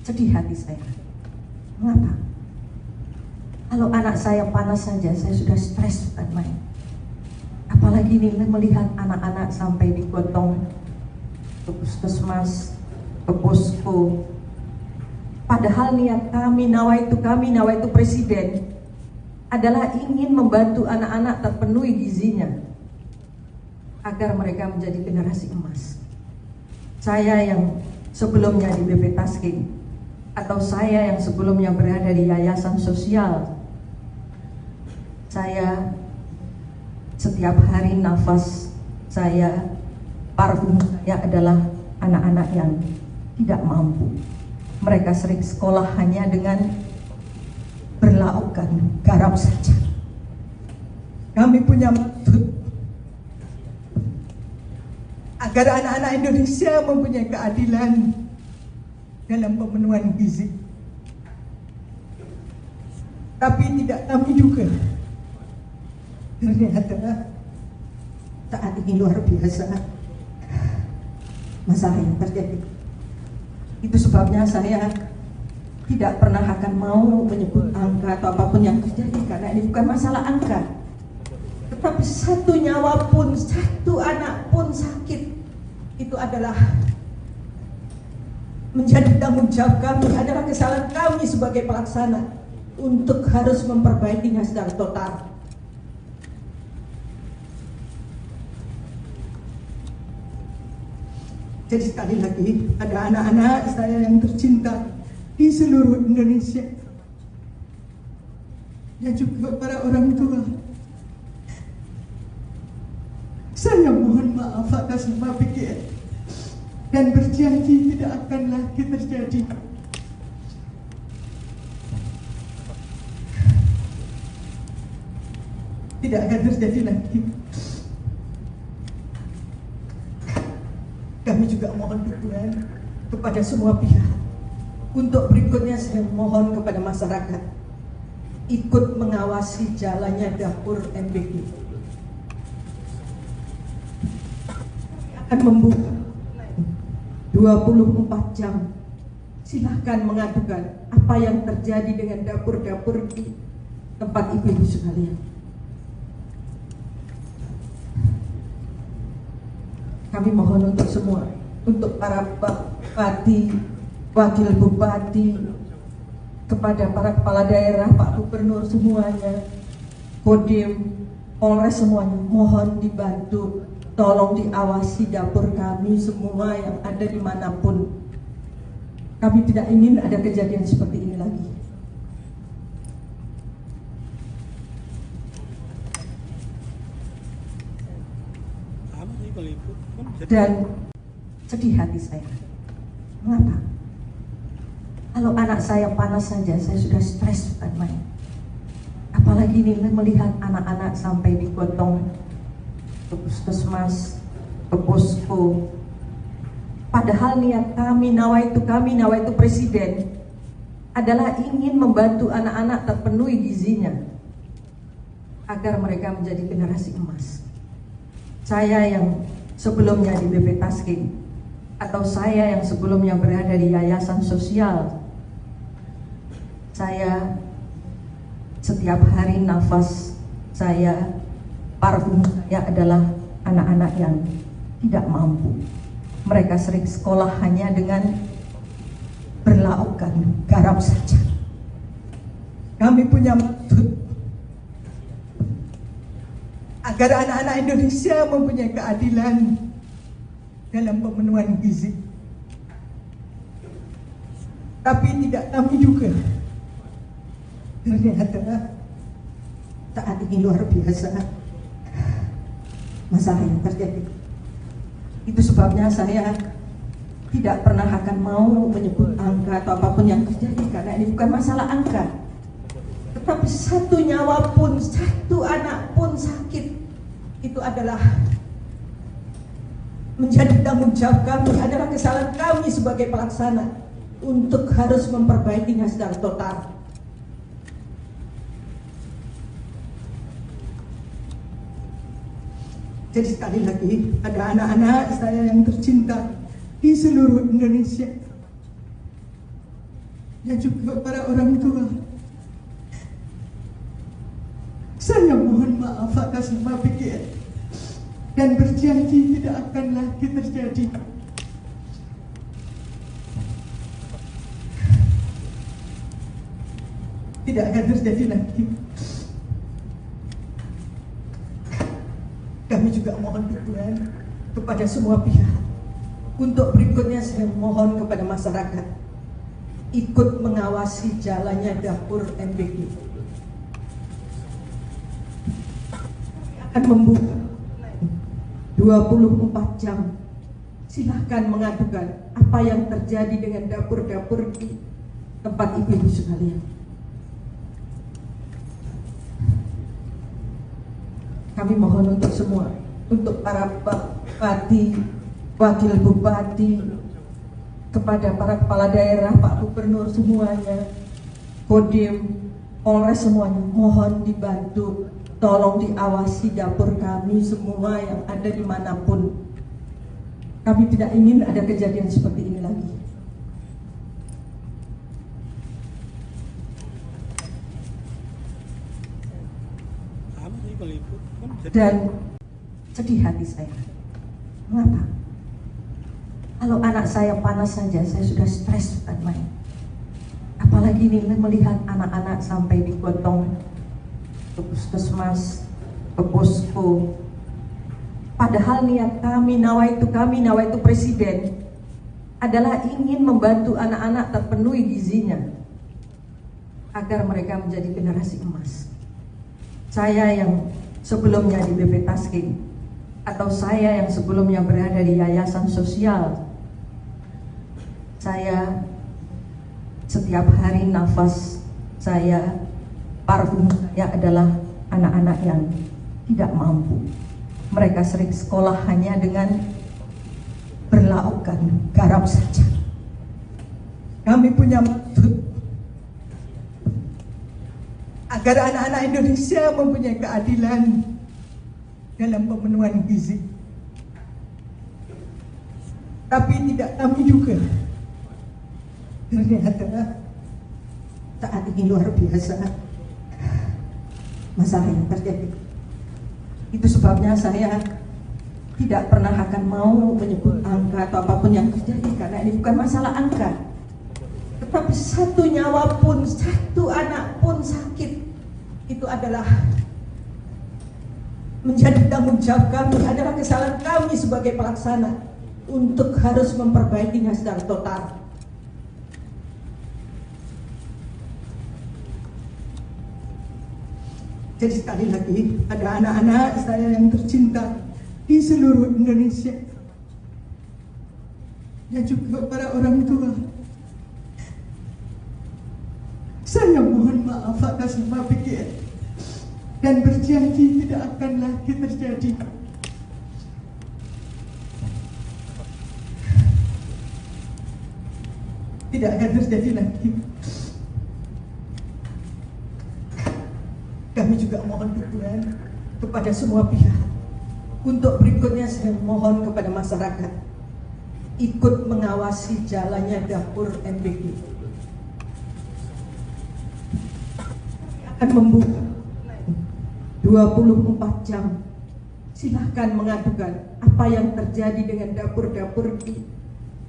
sedih hati saya. Mengapa? Kalau anak saya panas saja, saya sudah stres bukan main. Apalagi ini melihat anak-anak sampai digotong ke puskesmas, ke posko. Padahal niat kami, nawaitu presiden adalah ingin membantu anak-anak terpenuhi gizinya agar mereka menjadi generasi emas. Saya yang sebelumnya di BP Tasking atau saya yang sebelumnya berada di yayasan sosial, saya setiap hari nafas saya, parfum saya adalah anak-anak yang tidak mampu. Mereka sering sekolah hanya dengan berlaukkan garam saja. Kami punya maksud agar anak-anak Indonesia mempunyai keadilan dalam pemenuhan gizi. Tapi tidak kami duga, ternyata saat ini luar biasa masalah yang terjadi. Itu sebabnya saya tidak pernah akan mau menyebut angka atau apapun yang terjadi, karena ini bukan masalah angka. Tetapi satu nyawa pun, satu anak pun sakit, itu adalah menjadi tanggung jawab kami, adalah kesalahan kami sebagai pelaksana untuk harus memperbaikinya secara total. Jadi sekali lagi, ada anak-anak saya yang tercinta di seluruh Indonesia dan juga para orang tua. Saya mohon maaf atas semua pikiran dan berjanji tidak akan lagi terjadi. Tidak akan terjadi lagi. Kami juga mohon dukungan kepada semua pihak. Untuk berikutnya saya mohon kepada masyarakat ikut mengawasi jalannya dapur MBG. Akan membuka 24 jam. Silahkan mengadukan apa yang terjadi dengan dapur-dapur di tempat ibu-ibu sekalian. Kami mohon untuk semua, untuk para bupati, wakil bupati, kepada para kepala daerah, Pak Gubernur semuanya, Kodim, Polres semuanya, mohon dibantu, tolong diawasi dapur kami semua yang ada dimanapun. Kami tidak ingin ada kejadian seperti ini lagi. Dan sedih hati saya. Mengapa? Kalau anak saya panas saja, saya sudah stres bukan main. Apalagi ini melihat anak-anak sampai digotong ke puskesmas, ke posko. Padahal niat kami, nawaitu presiden adalah ingin membantu anak-anak terpenuhi gizinya agar mereka menjadi generasi emas. Saya yang sebelumnya di BP Tasking atau saya yang sebelumnya berada di yayasan sosial, saya setiap hari nafas saya, parfum saya adalah anak-anak yang tidak mampu. Mereka sering sekolah hanya dengan berlaukkan garam saja. Kami punya maksud agar anak-anak Indonesia mempunyai keadilan dalam pemenuhan gizi. Tapi tidak kami duga, ternyata saat ini luar biasa masalah yang terjadi. Itu sebabnya saya tidak pernah akan mau menyebut angka atau apapun yang terjadi, karena ini bukan masalah angka. Tetapi satu nyawa pun, satu anak pun sakit, itu adalah menjadi tanggung jawab kami, adalah kesalahan kami sebagai pelaksana untuk harus memperbaikinya secara total. Jadi sekali lagi, ada anak-anak saya yang tercinta di seluruh Indonesia dan juga para orang tua. Saya mohon maaf atas nama PGN dan berjanji tidak akan lagi terjadi. Tidak akan terjadi lagi. Kami juga mohon dukungan kepada semua pihak. Untuk berikutnya saya mohon kepada masyarakat ikut mengawasi jalannya dapur MBG. Akan membuka 24 jam. Silahkan mengadukan apa yang terjadi dengan dapur-dapur di tempat ibu-ibu sekalian. Kami mohon untuk semua, untuk para bupati, wakil bupati, kepada para kepala daerah, Pak Gubernur semuanya, Kodim, Polres semuanya, mohon dibantu, tolong diawasi dapur kami semua yang ada dimanapun. Kami tidak ingin ada kejadian seperti ini lagi. Dan sedih hati saya. Mengapa? Kalau anak saya panas saja, saya sudah stres bukan main. Apalagi ini melihat anak-anak sampai digotong ke puskesmas, ke posko. Padahal niat kami, nawaitu presiden adalah ingin membantu anak-anak terpenuhi gizinya agar mereka menjadi generasi emas. Saya yang sebelumnya di BP Tasking atau saya yang sebelumnya berada di yayasan sosial, saya setiap hari nafas saya, parfum saya adalah anak-anak yang tidak mampu. Mereka sering sekolah hanya dengan berlaukkan garam saja. Kami punya maksud agar anak-anak Indonesia mempunyai keadilan dalam pemenuhan gizi. Tapi tidak kami juga. Ternyata saat ini luar biasa masalah yang terjadi. Itu sebabnya saya tidak pernah akan mau menyebut angka atau apapun yang terjadi, karena ini bukan masalah angka. Tetapi satu nyawa pun, satu anak pun sakit, itu adalah menjadi tanggung jawab kami, adalah kesalahan kami sebagai pelaksana untuk harus memperbaikinya secara total. Jadi sekali lagi, ada anak-anak saya yang tercinta di seluruh Indonesia dan juga para orang tua. Saya mohon maaf atas nama PGN dan berjanji tidak akan lagi terjadi. Tidak akan terjadi lagi. Kami juga mohon dukungan kepada semua pihak. Untuk berikutnya saya mohon kepada masyarakat ikut mengawasi jalannya dapur MBG. Akan membuka 24 jam. Silahkan mengadukan apa yang terjadi dengan dapur-dapur di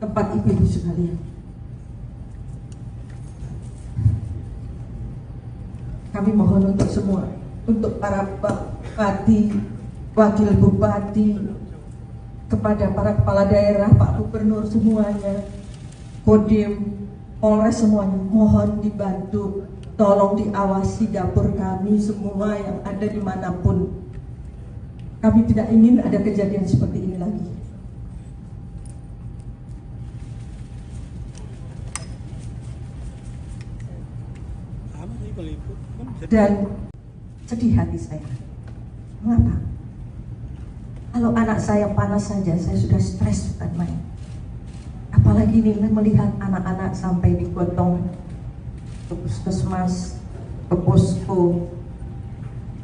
tempat ibu-ibu sekalian. Kami mohon untuk semua, untuk para bupati, wakil bupati, kepada para kepala daerah, Pak Gubernur semuanya, Kodim, Polres semuanya, mohon dibantu, tolong diawasi dapur kami semua yang ada dimanapun. Kami tidak ingin ada kejadian seperti ini lagi. Dan sedih hati saya. Mengapa? Kalau anak saya panas saja, saya sudah stres bukan main. Apalagi ini melihat anak-anak sampai digotong ke puskesmas, ke posko.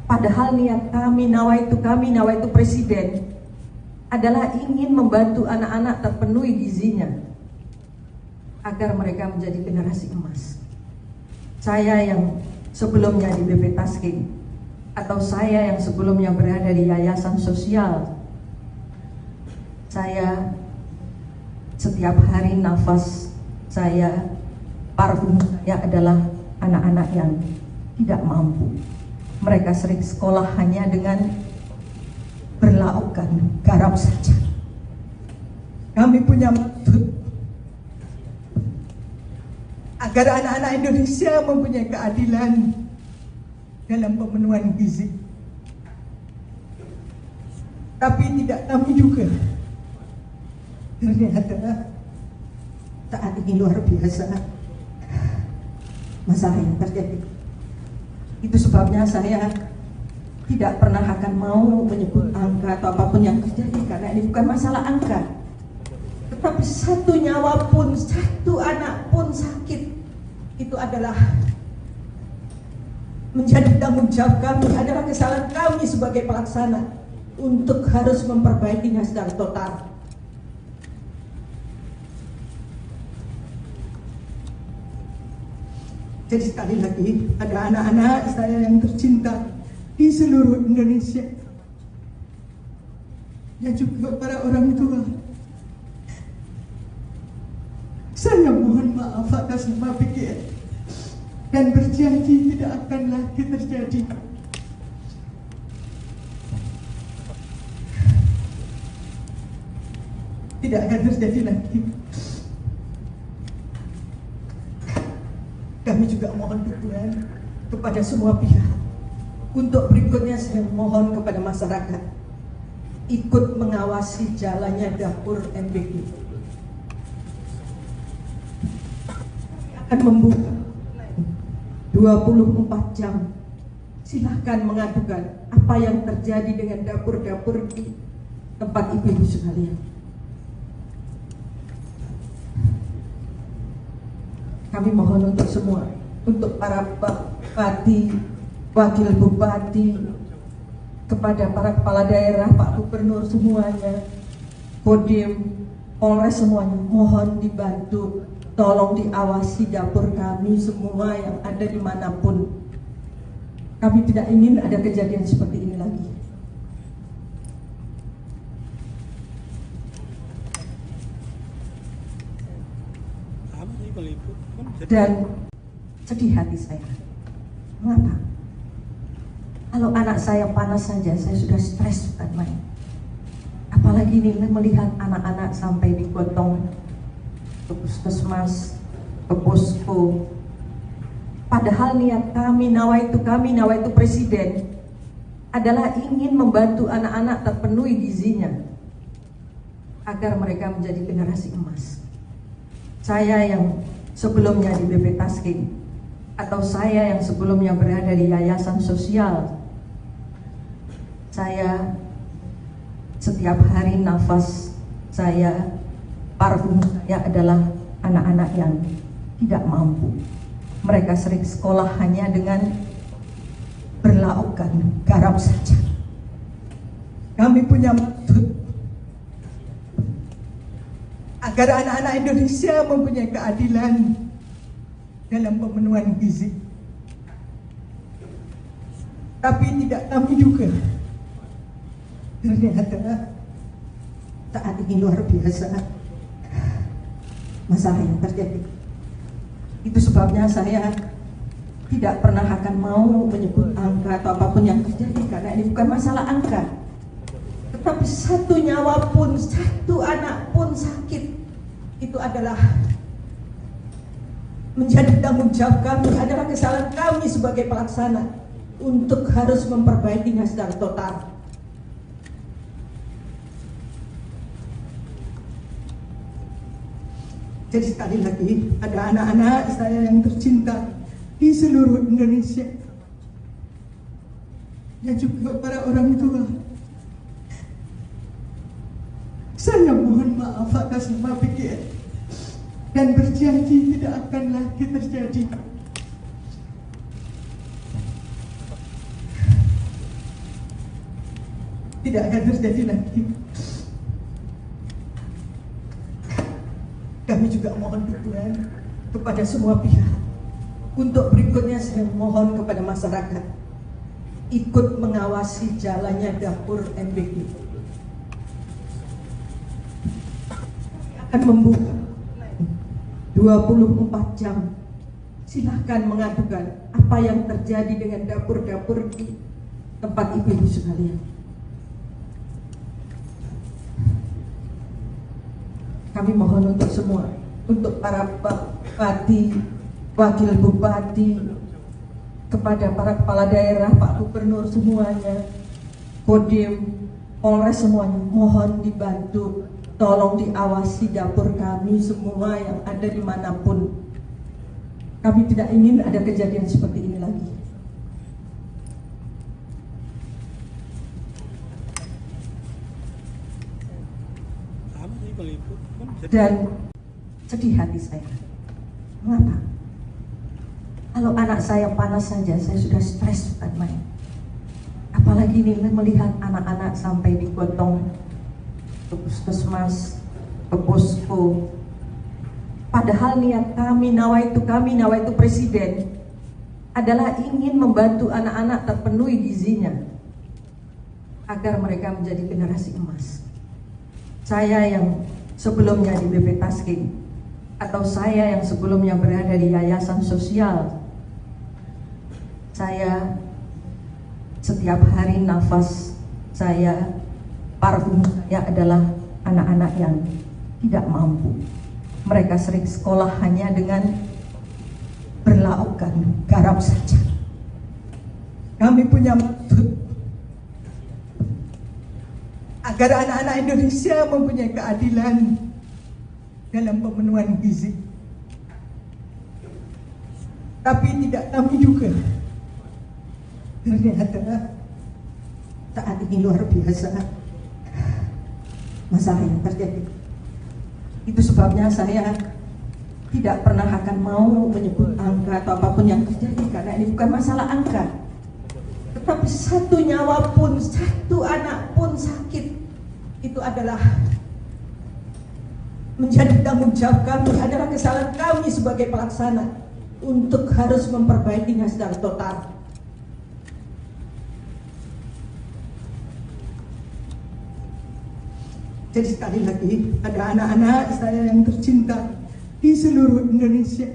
Padahal niat kami, nawaitu presiden adalah ingin membantu anak-anak terpenuhi gizinya agar mereka menjadi generasi emas. Saya yang sebelumnya di BP Tasking atau saya yang sebelumnya berada di yayasan sosial, saya setiap hari nafas saya, parfum saya adalah anak-anak yang tidak mampu. Mereka sering sekolah hanya dengan berlaukkan garam saja. Kami punya maksud agar anak-anak Indonesia mempunyai keadilan dalam pemenuhan gizi. Tapi tidak kami juga. Ternyata saat ini luar biasa masalah yang terjadi. Itu sebabnya saya tidak pernah akan mau menyebut angka atau apapun yang terjadi, karena ini bukan masalah angka. Tetapi satu nyawa pun, satu anak pun sakit, itu adalah menjadi tanggung jawab kami, adalah kesalahan kami sebagai pelaksana untuk harus memperbaikinya secara total. Jadi sekali lagi, ada anak-anak saya yang tercinta di seluruh Indonesia dan juga para orang tua. Saya mohon maaf atas nama pikir dan berjanji tidak akan lagi terjadi. Tidak akan terjadi lagi. Kami juga mohon dukungan kepada semua pihak. Untuk berikutnya saya mohon kepada masyarakat ikut mengawasi jalannya dapur MBG. Akan membuka 24 jam. Silahkan mengadukan apa yang terjadi dengan dapur-dapur di tempat ibu-ibu sekalian. Kami mohon untuk semua, untuk para bupati, wakil bupati, kepada para kepala daerah, Pak Gubernur semuanya, Kodim, Polres semuanya, mohon dibantu, tolong diawasi dapur kami semua yang ada dimanapun. Kami tidak ingin ada kejadian seperti ini lagi. Dan sedih hati saya. Mengapa? Kalau anak saya panas saja, saya sudah stres bukan main. Apalagi ini melihat anak-anak sampai digotong ke puskesmas, ke posko. Padahal niat kami, nawaitu presiden adalah ingin membantu anak-anak terpenuhi gizinya agar mereka menjadi generasi emas. Saya yang sebelumnya di BP Tasking atau saya yang sebelumnya berada di yayasan sosial, saya setiap hari nafas saya, parfum saya adalah anak-anak yang tidak mampu. Mereka sering sekolah hanya dengan berlaukkan garam saja. Kami punya maksud agar anak-anak Indonesia mempunyai keadilan dalam pemenuhan gizi. Tapi tidak kami juga. Ternyata saat ini luar biasa masalah yang terjadi. Itu sebabnya saya tidak pernah akan mau menyebut angka atau apapun yang terjadi, karena ini bukan masalah angka. Tetapi satu nyawa pun, satu anak pun sakit, itu adalah menjadi tanggung jawab kami, adalah kesalahan kami sebagai pelaksana untuk harus memperbaikinya secara total. Jadi sekali lagi, ada anak-anak saya yang tercinta di seluruh Indonesia dan juga para orang tua. Saya mohon maaf atas nama pikir dan berjanji tidak akan lagi terjadi. Tidak akan terjadi lagi. Kami juga mohon dukungan kepada semua pihak Untuk berikutnya saya mohon kepada masyarakat ikut mengawasi jalannya dapur MBG. Akan membuka 24 jam. Silahkan mengadukan apa yang terjadi dengan dapur-dapur di tempat ibu-ibu sekalian. Kami mohon untuk semua, untuk para bupati, wakil bupati, kepada para kepala daerah, Pak Gubernur semuanya, Kodim, Polres semuanya, mohon dibantu, tolong diawasi dapur kami semua yang ada dimanapun. Kami tidak ingin ada kejadian seperti ini lagi. Dan sedih hati saya. Mengapa? Kalau anak saya panas saja, saya sudah stres bukan main. Apalagi ini melihat anak-anak sampai digotong ke puskesmas, ke posko. Padahal niat kami, nawaitu presiden adalah ingin membantu anak-anak terpenuhi gizinya agar mereka menjadi generasi emas. Saya yang sebelumnya di BP Tasking atau saya yang sebelumnya berada di yayasan sosial, saya setiap hari nafas saya, parfum saya adalah anak-anak yang tidak mampu. Mereka sering sekolah hanya dengan berlaukkan garam saja. Kami punya maksud agar anak-anak Indonesia mempunyai keadilan dalam pemenuhan gizi. Tapi tidak kami juga. Ternyata saat ini luar biasa masalah yang terjadi. Itu sebabnya saya tidak pernah akan mau menyebut angka atau apapun yang terjadi, karena ini bukan masalah angka. Tetapi satu nyawa pun, satu anak pun sakit, itu adalah menjadi tanggung jawab kami, adalah kesalahan kami sebagai pelaksana untuk harus memperbaikinya secara total. Jadi sekali lagi, ada anak-anak saya yang tercinta di seluruh Indonesia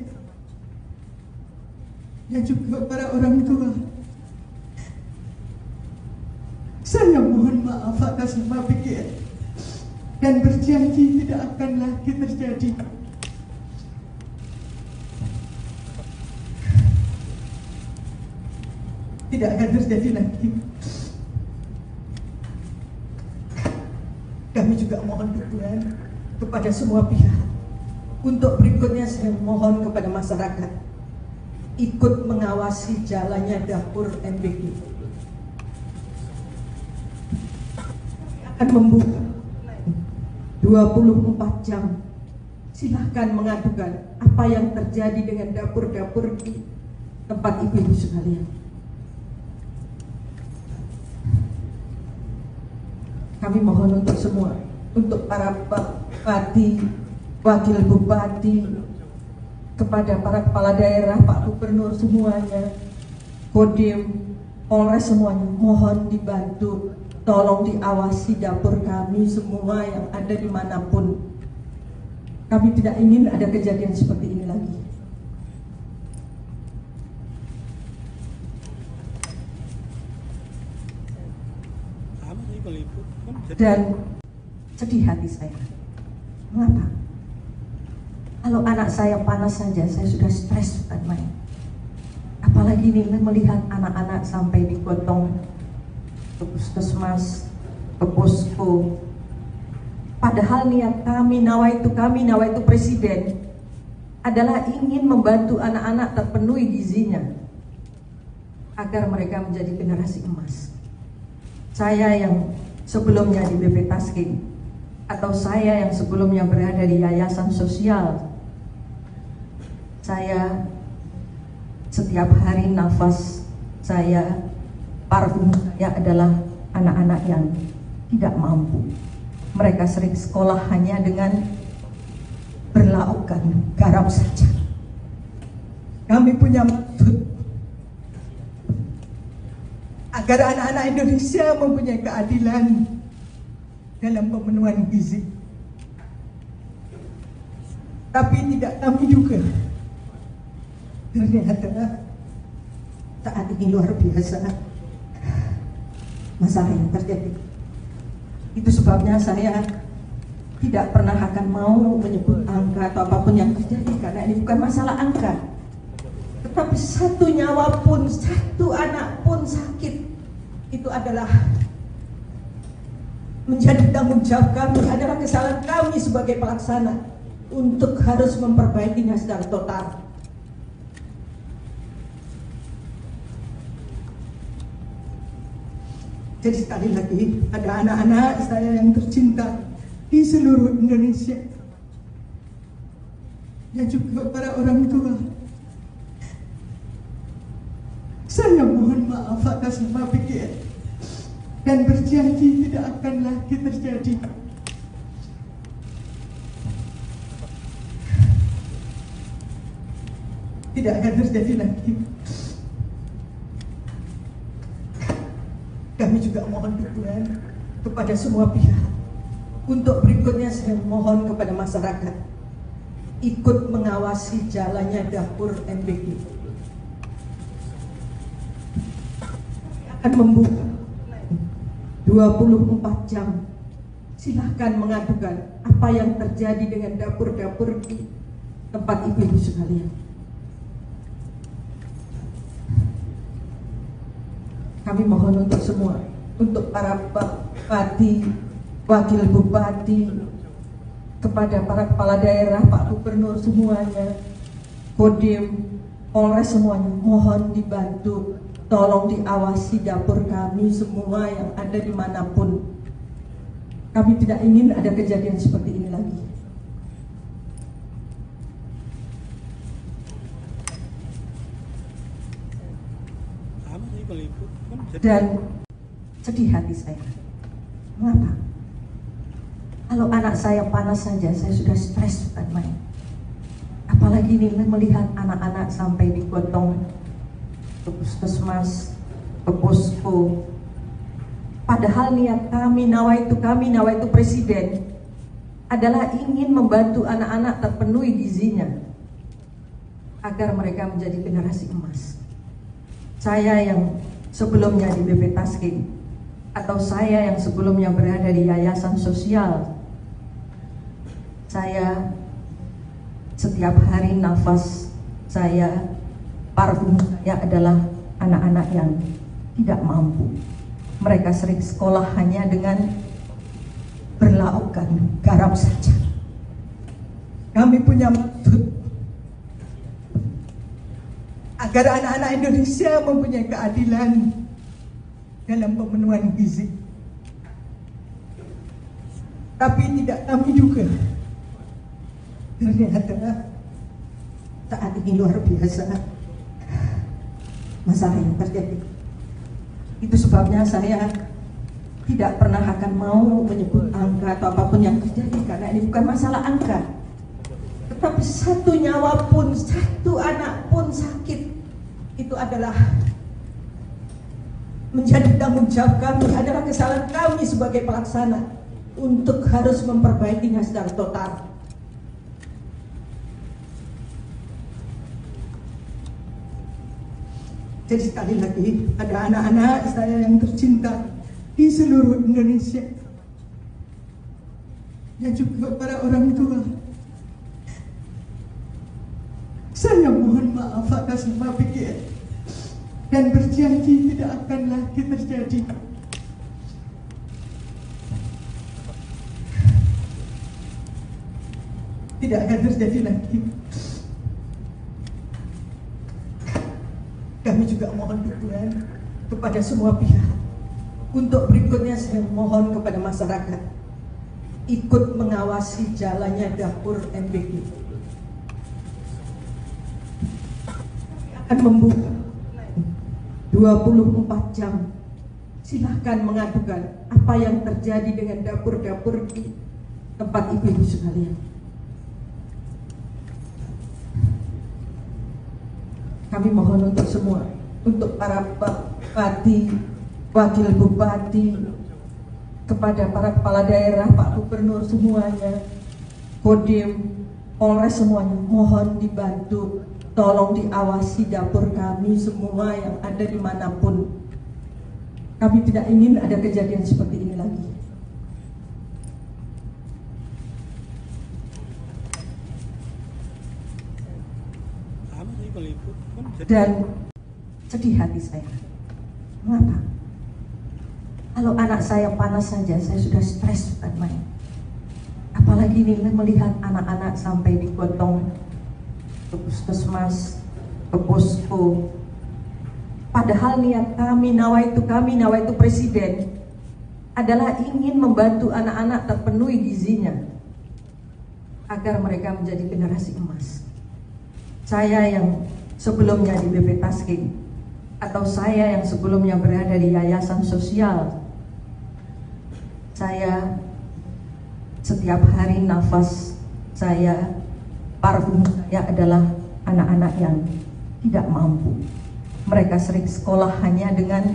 dan juga para orang tua. Saya mohon maaf atas nama pikir dan berjanji tidak akan lagi terjadi. Tidak akan terjadi lagi. Kami juga mohon dukungan kepada semua pihak. Untuk berikutnya saya mohon kepada masyarakat ikut mengawasi jalannya dapur MBG. Akan membuka 24 jam. Silahkan mengadukan apa yang terjadi dengan dapur-dapur di tempat ibu-ibu sekalian. Kami mohon untuk semua, untuk para bupati, wakil bupati, kepada para kepala daerah, Pak Gubernur semuanya, Kodim, Polres semuanya, mohon dibantu, tolong diawasi dapur kami semua yang ada dimanapun. Kami tidak ingin ada kejadian seperti ini lagi. Dan sedih hati saya. Mengapa? Kalau anak saya panas saja, saya sudah stres bukan main. Apalagi ini melihat anak-anak sampai digotong ke puskesmas, ke posko. Padahal niat kami, nawaitu presiden adalah ingin membantu anak-anak terpenuhi gizinya agar mereka menjadi generasi emas. Saya yang sebelumnya di BP Tasking atau saya yang sebelumnya berada di yayasan sosial, saya setiap hari nafas saya, parfum saya adalah anak-anak yang tidak mampu. Mereka sering sekolah hanya dengan berlaukkan garam saja. Kami punya maksud agar anak-anak Indonesia mempunyai keadilan dalam pemenuhan gizi. Tapi tidak kami duga, ternyata Saat ini luar biasa masalah yang terjadi. Itu sebabnya saya tidak pernah akan mau menyebut angka atau apapun yang terjadi, karena ini bukan masalah angka. Tetapi satu nyawa pun, satu anak pun sakit, itu adalah menjadi tanggung jawab kami, adalah kesalahan kami sebagai pelaksana untuk harus memperbaikinya secara total. Jadi sekali lagi, ada anak-anak saya yang tercinta di seluruh Indonesia, dan juga para orang tua. Saya mohon maaf atas nama pikir dan berjanji tidak akan lagi terjadi. Tidak akan terjadi lagi. Kami juga mohon dukungan kepada semua pihak. Untuk berikutnya saya mohon kepada masyarakat ikut mengawasi jalannya dapur MBG. Akan membuka 24 jam. Silahkan mengadukan apa yang terjadi dengan dapur-dapur di tempat ibu-ibu sekalian. Kami mohon untuk semua, untuk para bupati, wakil bupati, kepada para kepala daerah, Pak Gubernur semuanya, Kodim, Polres semuanya, mohon dibantu, tolong diawasi dapur kami semua yang ada dimanapun. Kami tidak ingin ada kejadian seperti ini lagi. Dan sedih hati saya. Mengapa? Kalau anak saya panas saja, saya sudah stres bukan main. Apalagi ini melihat anak-anak sampai digotong ke puskesmas, ke posko. Padahal niat kami, nawaitu presiden adalah ingin membantu anak-anak terpenuhi gizinya agar mereka menjadi generasi emas. Saya yang sebelumnya di BP Tasking, atau saya yang sebelumnya berada di yayasan sosial, saya setiap hari nafas saya, parfum saya adalah anak-anak yang tidak mampu. Mereka sering sekolah hanya dengan berlaukkan garam saja. Kami punya maksud agar anak-anak Indonesia mempunyai keadilan dalam pemenuhan gizi. Tapi tidak kami duga, ternyata Saat ini luar biasa masalah yang terjadi. Itu sebabnya saya tidak pernah akan mau menyebut angka atau apapun yang terjadi, karena ini bukan masalah angka. Tetapi satu nyawa pun, satu anak pun sakit, itu adalah menjadi tanggung jawab kami, adalah kesalahan kami sebagai pelaksana untuk harus memperbaikinya secara total. Jadi sekali lagi, ada anak-anak saya yang tercinta di seluruh Indonesia, dan juga para orang tua. Saya mohon maaf atas nama pikir dan berjanji tidak akan lagi terjadi. Tidak akan terjadi lagi. Kami juga mohon dukungan kepada semua pihak. Untuk berikutnya saya mohon kepada masyarakat ikut mengawasi jalannya dapur MBG. Akan membuka 24 jam. Silahkan mengadukan apa yang terjadi dengan dapur-dapur di tempat ibu-ibu sekalian. Kami mohon untuk semua, untuk para bupati, wakil bupati, kepada para kepala daerah, Pak Gubernur semuanya, Kodim, Polres semuanya, mohon dibantu, tolong diawasi dapur kami semua yang ada dimanapun. Kami tidak ingin ada kejadian seperti ini lagi. Dan sedih hati saya. Mengapa? Kalau anak saya panas saja, saya sudah stres bukan main. Apalagi ini melihat anak-anak sampai digotong ke puskesmas, ke posko. Padahal niat kami, nawaitu presiden adalah ingin membantu anak-anak terpenuhi gizinya agar mereka menjadi generasi emas. Saya yang sebelumnya di BP Tasking atau saya yang sebelumnya berada di yayasan sosial, saya setiap hari nafas saya, parfum saya adalah anak-anak yang tidak mampu. Mereka sering sekolah hanya dengan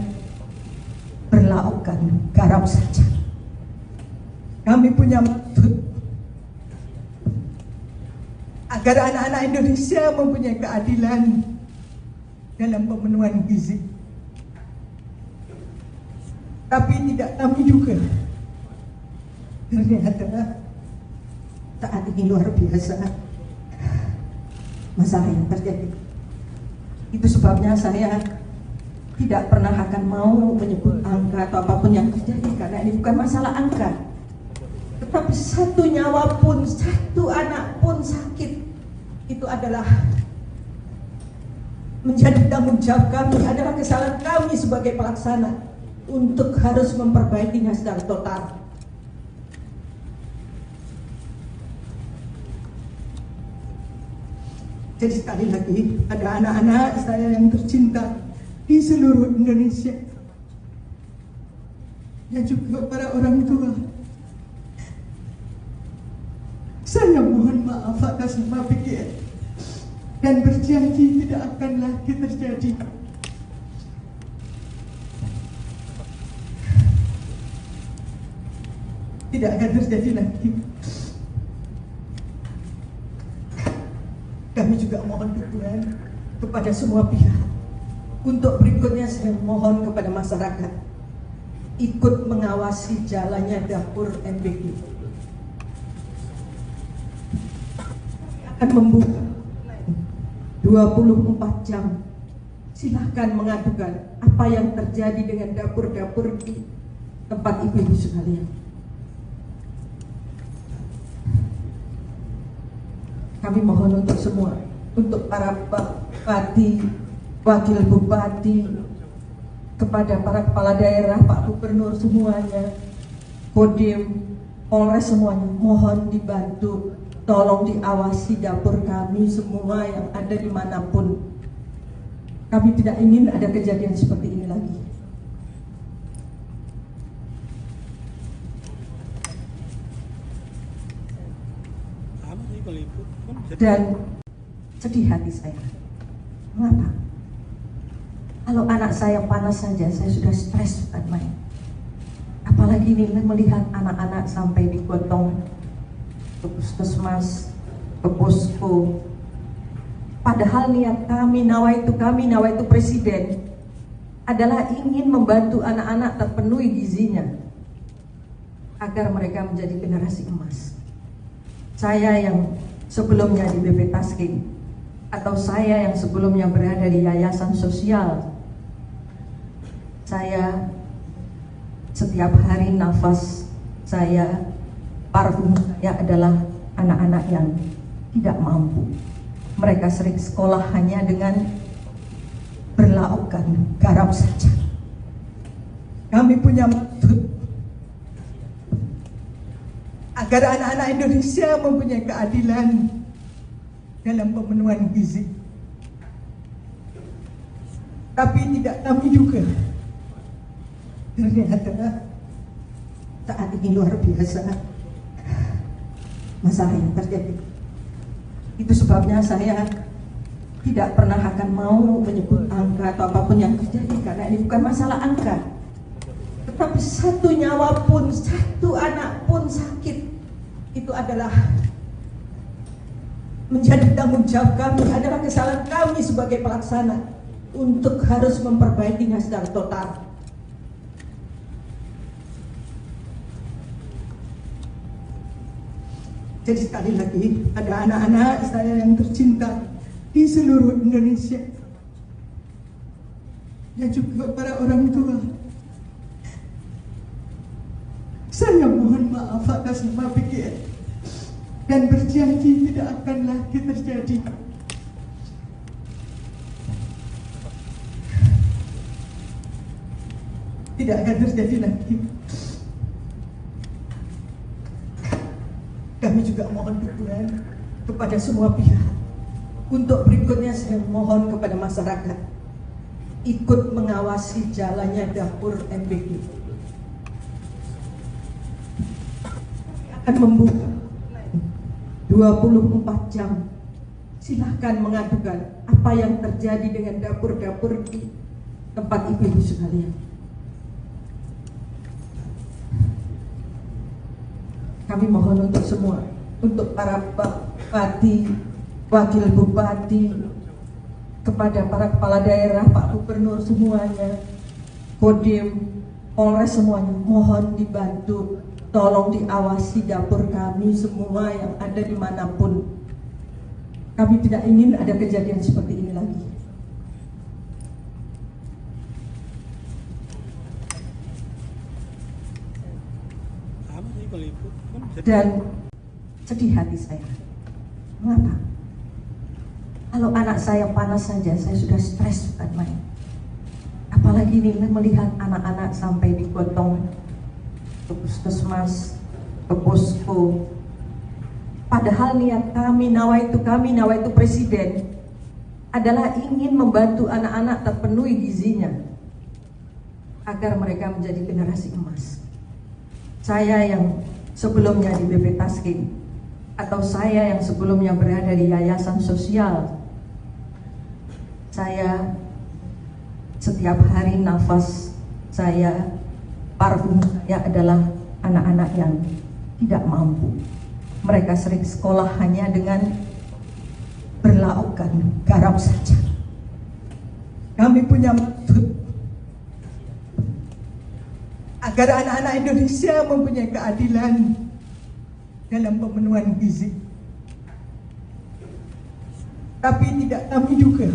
berlaukkan garam saja. Kami punya maksud agar anak-anak Indonesia mempunyai keadilan dalam pemenuhan gizi. Tapi tidak kami juga. Ternyata saat ini luar biasa masalah yang terjadi. Itu sebabnya saya tidak pernah akan mau menyebut angka atau apapun yang terjadi, karena ini bukan masalah angka. Tetapi satu nyawa pun, satu anak pun sakit, itu adalah menjadi tanggung jawab kami, adalah kesalahan kami sebagai pelaksana untuk harus memperbaikinya secara total. Jadi sekali lagi, ada anak-anak saya yang tercinta di seluruh Indonesia dan juga para orang tua. Saya mohon maaf atas nama pikir dan berjanji tidak akan lagi terjadi. Tidak akan terjadi lagi. Kami juga mohon dukungan kepada semua pihak. Untuk berikutnya saya mohon kepada masyarakat ikut mengawasi jalannya dapur MBG. Akan membuka 24 jam. Silahkan mengadukan apa yang terjadi dengan dapur-dapur di tempat ibu-ibu sekalian. Kami mohon untuk semua, untuk para bupati, wakil bupati, kepada para kepala daerah, Pak Gubernur semuanya, Kodim, Polres semuanya, mohon dibantu, tolong diawasi dapur kami semua yang ada dimanapun. Kami tidak ingin ada kejadian seperti ini lagi. Dan sedih hati saya. Mengapa? Kalau anak saya panas saja, saya sudah stres bukan main. Apalagi ini melihat anak-anak sampai digotong ke puskesmas, ke posko. Padahal niat kami, nawaitu presiden adalah ingin membantu anak-anak terpenuhi gizinya agar mereka menjadi generasi emas. Saya yang sebelumnya di BP Tasking atau saya yang sebelumnya berada di yayasan sosial, saya setiap hari nafas saya, parfum saya adalah anak-anak yang tidak mampu. Mereka sering sekolah hanya dengan berlaukkan garam saja. Kami punya maksud agar anak-anak Indonesia mempunyai keadilan dalam pemenuhan gizi. Tapi tidak kami juga. Ternyata saat ini luar biasa masalah yang terjadi. Itu sebabnya saya tidak pernah akan mau menyebut angka atau apapun yang terjadi, karena ini bukan masalah angka. Tetapi satu nyawa pun, satu anak pun sakit, itu adalah menjadi tanggung jawab kami, adalah kesalahan kami sebagai pelaksana untuk harus memperbaikinya secara total. Jadi sekali lagi, ada anak-anak saya yang tercinta di seluruh Indonesia dan juga para orang tua. Saya mohon maaf atas nama PGN dan berjanji tidak akan lagi terjadi. Tidak akan terjadi lagi. Kami juga mohon dukungan kepada semua pihak. Untuk berikutnya saya mohon kepada masyarakat ikut mengawasi jalannya dapur MBG. Akan membuka 24 jam. Silahkan mengadukan apa yang terjadi dengan dapur-dapur di tempat ibu-ibu sekalian. Kami mohon untuk semua, untuk para bupati, wakil bupati, kepada para kepala daerah, Pak Gubernur semuanya, Kodim, Polres semuanya, mohon dibantu, tolong diawasi dapur kami semua yang ada dimanapun. Kami tidak ingin ada kejadian seperti ini lagi. Dan sedih hati saya. Mengapa? Kalau anak saya panas saja, saya sudah stres bukan main. Apalagi ini melihat anak-anak sampai digotong ke puskesmas, ke posko. Padahal niat kami, nawaitu presiden adalah ingin membantu anak-anak terpenuhi gizinya agar mereka menjadi generasi emas. Saya yang sebelumnya di BP Tasking atau saya yang sebelumnya berada di yayasan sosial, saya setiap hari nafas saya, parfum saya adalah anak-anak yang tidak mampu. Mereka sering sekolah hanya dengan berlaukkan garam saja. Kami punya maksud agar anak-anak Indonesia mempunyai keadilan dalam pemenuhan gizi. Tapi tidak kami duga,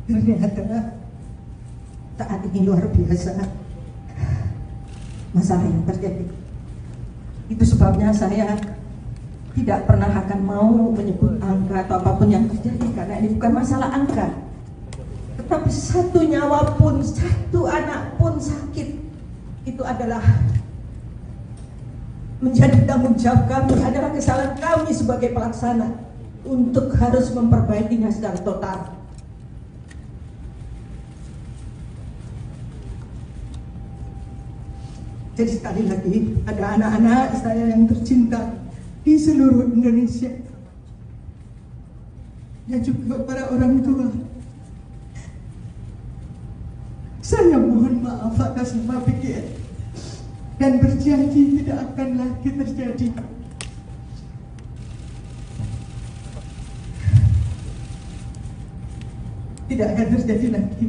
ternyata saat ini luar biasa masalah yang terjadi. Itu sebabnya saya tidak pernah akan mau menyebut angka atau apapun yang terjadi, karena ini bukan masalah angka. Tetapi satu nyawa pun, satu anak pun sakit, itu adalah menjadi tanggung jawab kami, adalah kesalahan kami sebagai pelaksana untuk harus memperbaikinya secara total. Jadi sekali lagi, ada anak-anak saya yang tercinta di seluruh Indonesia dan juga para orang tua. Saya mohon maaf atas nama PGN dan berjanji tidak akan lagi terjadi. Tidak akan terjadi lagi.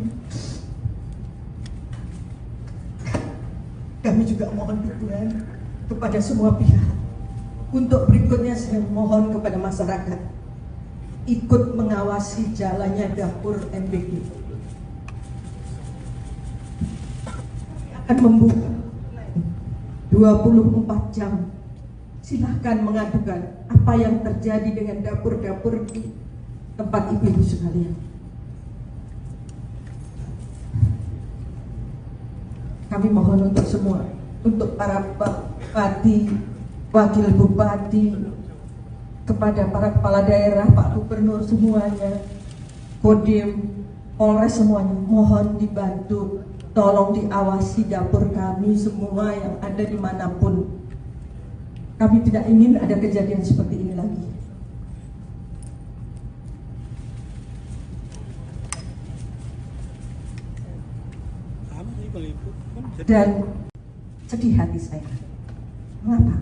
Kami juga mohon dukungan kepada semua pihak. Untuk berikutnya saya mohon kepada masyarakat ikut mengawasi jalannya dapur MBG. Akan membuka 24 jam. Silahkan mengadukan apa yang terjadi dengan dapur-dapur di tempat ibu-ibu sekalian. Kami mohon untuk semua, untuk para bupati, wakil bupati, kepada para kepala daerah, Pak Gubernur semuanya, Kodim, Polres semuanya, mohon dibantu, tolong diawasi dapur kami semua yang ada dimanapun. Kami tidak ingin ada kejadian seperti ini lagi. Dan sedih hati saya. Mengapa?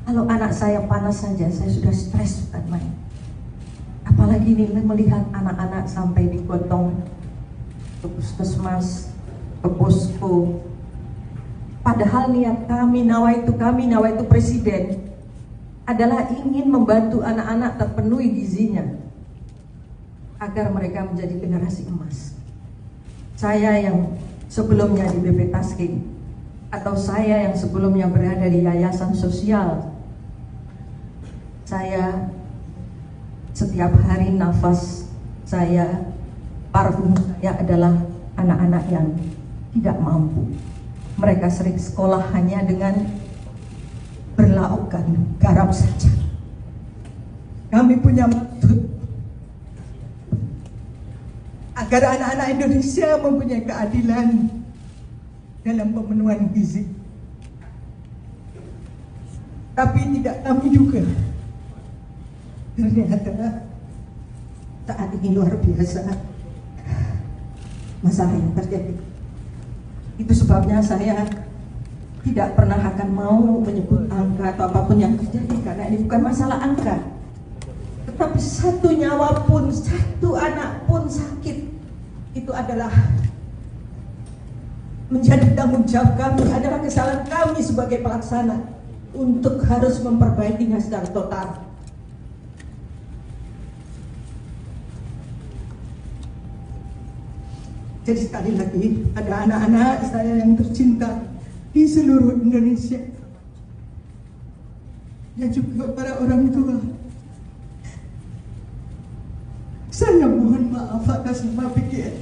Kalau anak saya panas saja, saya sudah stres bukan main. Apalagi ini melihat anak-anak sampai digotong ke puskesmas, ke posko. Padahal niat kami, nawaitu presiden adalah ingin membantu anak-anak terpenuhi gizinya agar mereka menjadi generasi emas. Saya yang sebelumnya di BP Tasking atau saya yang sebelumnya berada di yayasan sosial, saya setiap hari nafas saya, parfum saya adalah anak-anak yang tidak mampu. Mereka sering sekolah hanya dengan berlaukkan garam saja. Kami punya maksud agar anak-anak Indonesia mempunyai keadilan dalam pemenuhan gizi. Tapi tidak kami juga. Ternyata saat ini luar biasa masalah yang terjadi. Itu sebabnya saya tidak pernah akan mau menyebut angka atau apapun yang terjadi, karena ini bukan masalah angka. Tetapi satu nyawa pun, satu anak pun sakit, itu adalah menjadi tanggung jawab kami, adalah kesalahan kami sebagai pelaksana untuk harus memperbaikinya secara total. Jadi sekali lagi, ada anak-anak saya yang tercinta di seluruh Indonesia dan juga para orang tua. Saya mohon maaf atas semua pikiran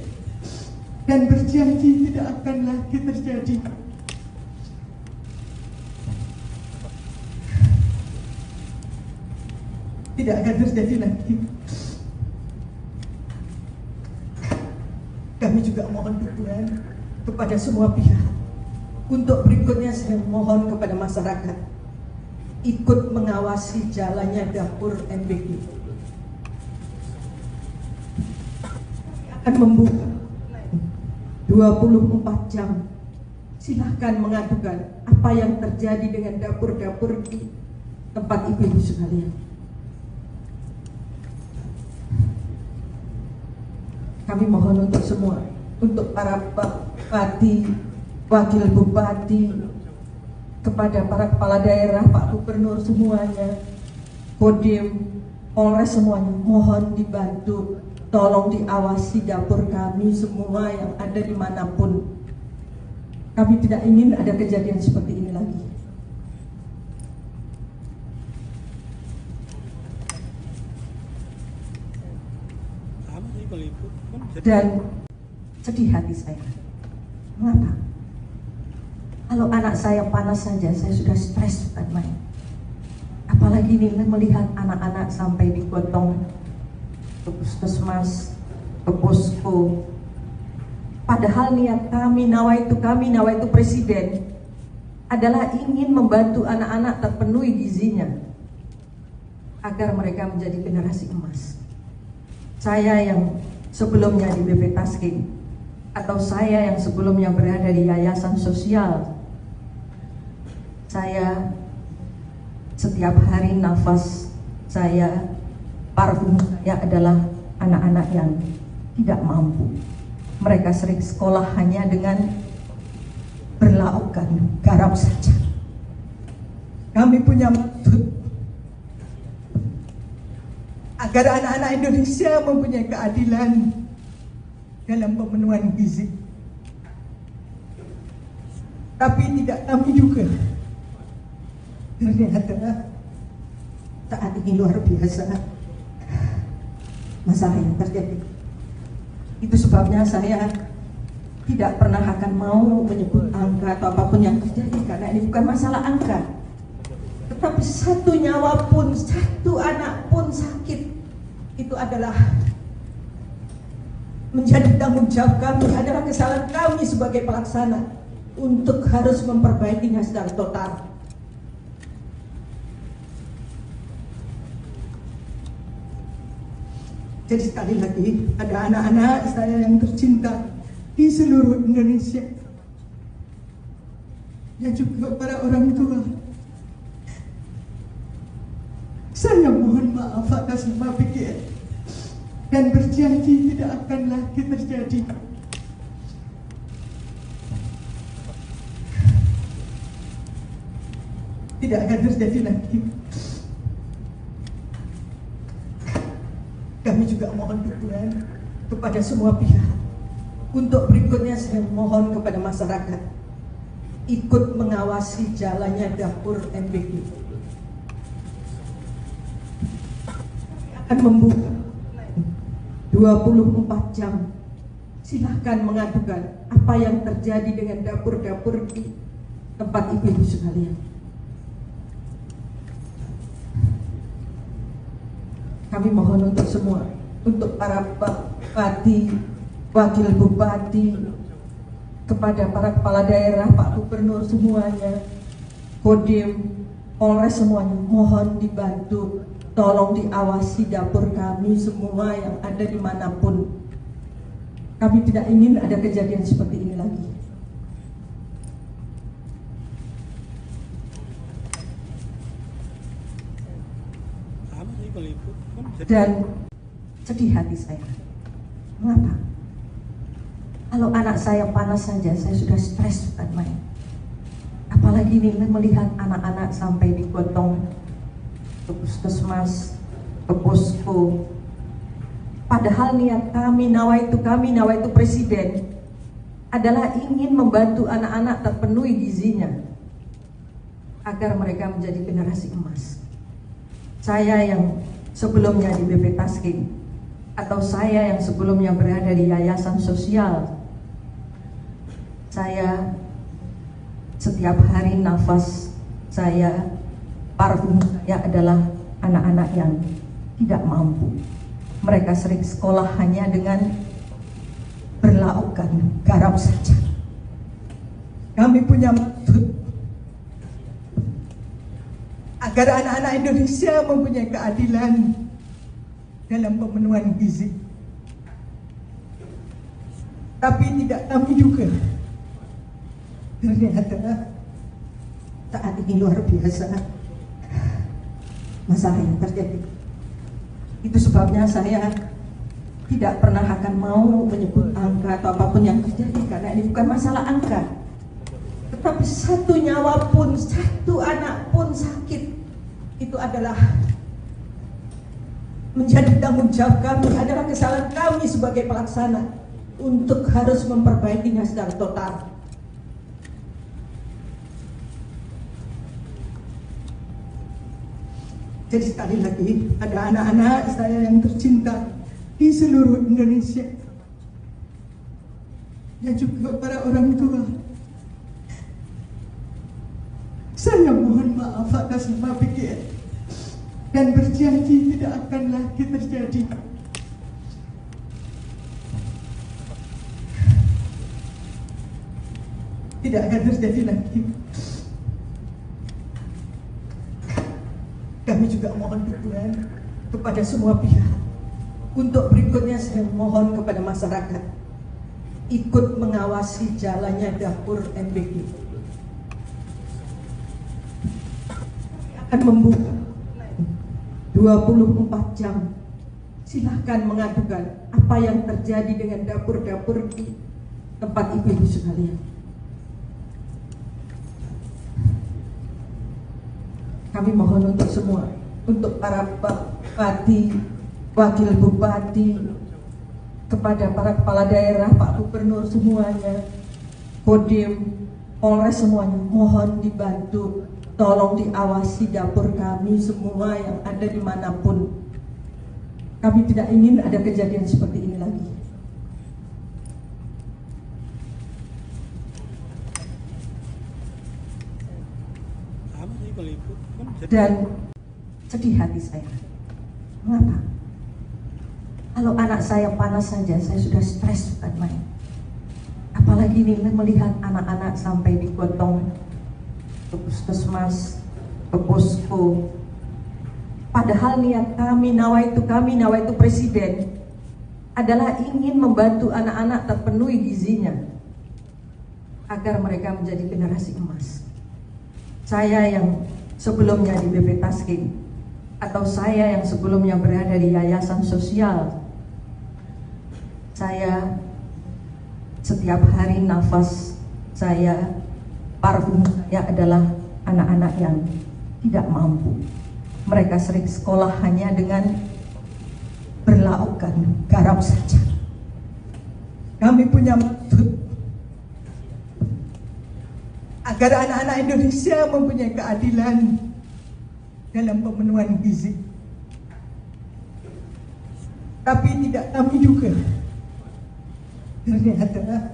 dan berjanji tidak akan lagi terjadi. Tidak akan terjadi lagi. Kami juga mohon dukungan kepada semua pihak. Untuk berikutnya saya mohon kepada masyarakat ikut mengawasi jalannya dapur MBG. Akan membuka 24 jam. Silahkan mengadukan apa yang terjadi dengan dapur-dapur di tempat ibu-ibu sekalian. Kami mohon untuk semua, untuk para bupati, wakil bupati, kepada para kepala daerah, Pak Gubernur semuanya, Kodim, Polres semuanya, mohon dibantu, tolong diawasi dapur kami semua yang ada dimanapun. Kami tidak ingin ada kejadian seperti ini lagi. Dan sedih hati saya. Mengapa? Kalau anak saya panas saja, saya sudah stres bukan main. Apalagi ini melihat anak-anak sampai digotong ke puskesmas, ke posko. Padahal niat kami, nawaitu presiden adalah ingin membantu anak-anak terpenuhi gizinya agar mereka menjadi generasi emas. Saya yang sebelumnya di BP Tasking atau saya yang sebelumnya berada di yayasan sosial, saya setiap hari nafas saya, parfum saya adalah anak-anak yang tidak mampu. Mereka sering sekolah hanya dengan berlaukkan garam saja. Kami punya maksud agar anak-anak Indonesia mempunyai keadilan dalam pemenuhan gizi. Tapi tidak kami juga. Ternyata saat ini luar biasa masalah yang terjadi. Itu sebabnya saya tidak pernah akan mau menyebut angka atau apapun yang terjadi, karena ini bukan masalah angka. Tetapi satu nyawa pun, satu anak pun sakit, itu adalah menjadi tanggung jawab kami, adalah kesalahan kami sebagai pelaksana untuk harus memperbaikinya secara total. Jadi sekali lagi, ada anak-anak saya yang tercinta di seluruh Indonesia dan juga para orang tua. Saya mohon maaf atas nama PGN dan berjanji tidak akan lagi terjadi. Tidak akan terjadi lagi. Kami juga mohon dukungan kepada semua pihak. Untuk berikutnya saya mohon kepada masyarakat ikut mengawasi jalannya dapur MBG. Akan membuka 24 jam. Silahkan mengadukan apa yang terjadi dengan dapur-dapur di tempat ibu-ibu sekalian. Kami mohon untuk semua, untuk para bupati, wakil bupati, kepada para kepala daerah, Pak Gubernur semuanya, Kodim, Polres semuanya, mohon dibantu, tolong diawasi dapur kami semua yang ada dimanapun. Kami tidak ingin ada kejadian seperti ini lagi. Dan sedih hati saya. Mengapa? Kalau anak saya panas saja, saya sudah stres bukan main. Apalagi ini melihat anak-anak sampai digotong ke puskesmas, ke posko. Padahal niat kami, nawaitu presiden adalah ingin membantu anak-anak terpenuhi gizinya agar mereka menjadi generasi emas. Saya yang sebelumnya di BP Tasking atau saya yang sebelumnya berada di yayasan sosial, saya setiap hari nafas saya, parfum saya adalah anak-anak yang tidak mampu. Mereka sering sekolah hanya dengan berlaukkan garam saja. Kami punya maksud agar anak-anak Indonesia mempunyai keadilan dalam pemenuhan gizi. Tapi tidak kami juga. Ternyata saat ini luar biasa masalah yang terjadi. Itu sebabnya saya tidak pernah akan mau menyebut angka atau apapun yang terjadi, karena ini bukan masalah angka. Tetapi satu nyawa pun, satu anak pun sakit, itu adalah menjadi tanggung jawab kami, adalah kesalahan kami sebagai pelaksana untuk harus memperbaikinya secara total. Jadi sekali lagi, ada anak-anak saya yang tercinta di seluruh Indonesia dan juga para orang tua. Saya mohon maaf atas nama PGN dan berjanji tidak akan lagi terjadi. Tidak akan terjadi lagi. Kami juga mohon dukungan kepada semua pihak. Untuk berikutnya saya mohon kepada masyarakat ikut mengawasi jalannya dapur MBG. Akan membuka 24 jam. Silahkan mengadukan apa yang terjadi dengan dapur-dapur di tempat ibu-ibu sekalian. Kami mohon untuk semua, untuk para bupati, wakil bupati, kepada para kepala daerah, Pak Gubernur semuanya, Kodim, Polres semuanya, mohon dibantu, tolong diawasi dapur kami semua yang ada dimanapun. Kami tidak ingin ada kejadian seperti ini lagi. Dan sedih hati saya. Mengapa? Kalau anak saya panas saja, saya sudah stres bukan main. Apalagi ini melihat anak-anak sampai digotong ke puskesmas, ke posko. Padahal niat kami, nawaitu presiden adalah ingin membantu anak-anak terpenuhi gizinya agar mereka menjadi generasi emas. Saya yang sebelumnya di BP Taskin atau saya yang sebelumnya berada di yayasan sosial, saya setiap hari nafas saya, parfum saya adalah anak-anak yang tidak mampu. Mereka sering sekolah hanya dengan berlaukkan garam saja. Kami punya maksud agar anak-anak Indonesia mempunyai keadilan dalam pemenuhan gizi. Tapi tidak kami duga, ternyata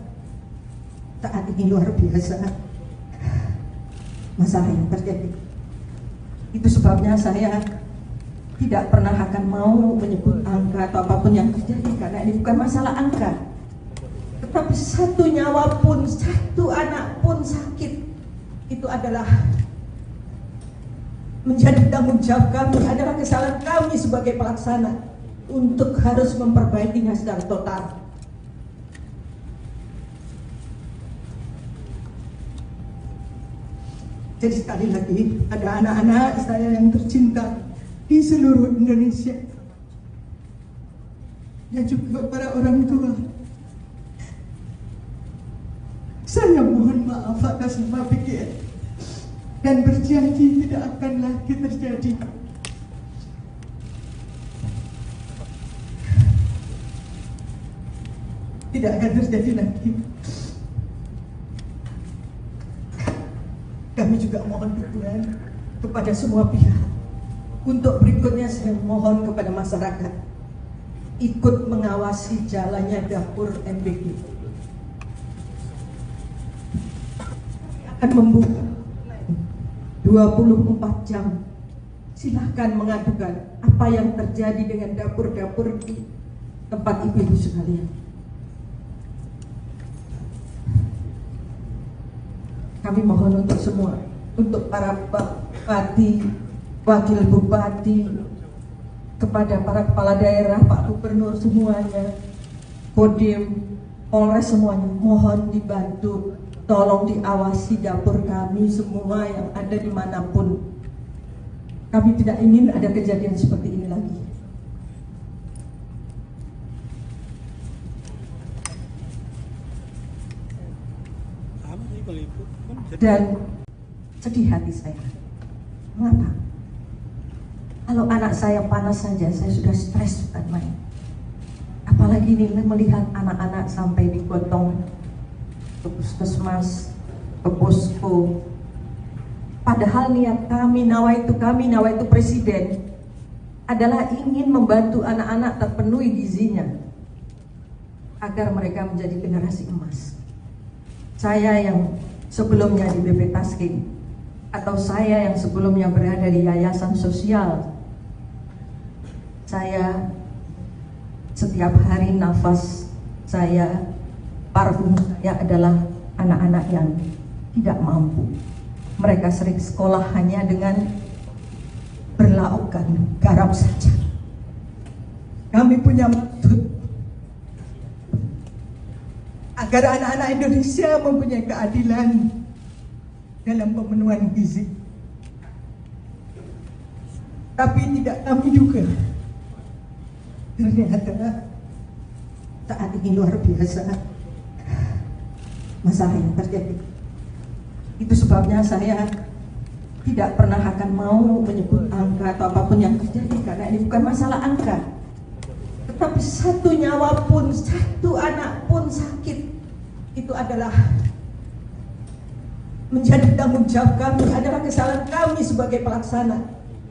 Saat ini luar biasa masalah yang terjadi. Itu sebabnya saya tidak pernah akan mau menyebut angka atau apapun yang terjadi, karena ini bukan masalah angka. Tetapi satu nyawa pun, satu anak pun sakit, itu adalah menjadi tanggung jawab kami, adalah kesalahan kami sebagai pelaksana untuk harus memperbaikinya secara total. Jadi sekali lagi, ada anak-anak saya yang tercinta di seluruh Indonesia dan juga para orang tua. Saya mohon maaf atas semua pikiran dan berjanji tidak akan lagi terjadi. Tidak akan terjadi lagi. Kami juga mohon dukungan kepada semua pihak. Untuk berikutnya saya mohon kepada masyarakat ikut mengawasi jalannya dapur MBG. Akan membuka 24 jam. Silahkan mengadukan apa yang terjadi dengan dapur-dapur di tempat ibu-ibu sekalian. Kami mohon untuk semua, untuk para bupati, wakil bupati, kepada para kepala daerah, Pak Gubernur semuanya, Kodim, Polres semuanya, mohon dibantu, tolong diawasi dapur kami semua yang ada dimanapun. Kami tidak ingin ada kejadian seperti ini lagi. Dan sedih hati saya. Mengapa? Kalau anak saya panas saja, saya sudah stres bukan main. Apalagi ini melihat anak-anak sampai digotong ke puskesmas, ke posko. Padahal niat kami, nawaitu presiden adalah ingin membantu anak-anak terpenuhi gizinya agar mereka menjadi generasi emas. Saya yang sebelumnya di BP Taskin atau saya yang sebelumnya berada di yayasan sosial, saya setiap hari nafas saya, parfum saya adalah anak-anak yang tidak mampu. Mereka sering sekolah hanya dengan berlaukkan garam saja. Kami punya maksud agar anak-anak Indonesia mempunyai keadilan dalam pemenuhan gizi. Tapi tidak kami duga, ternyata Saat ini luar biasa masalah yang terjadi. Itu sebabnya saya tidak pernah akan mau menyebut angka atau apapun yang terjadi, karena ini bukan masalah angka. Tetapi satu nyawa pun, satu anak pun sakit, itu adalah menjadi tanggung jawab kami, adalah kesalahan kami sebagai pelaksana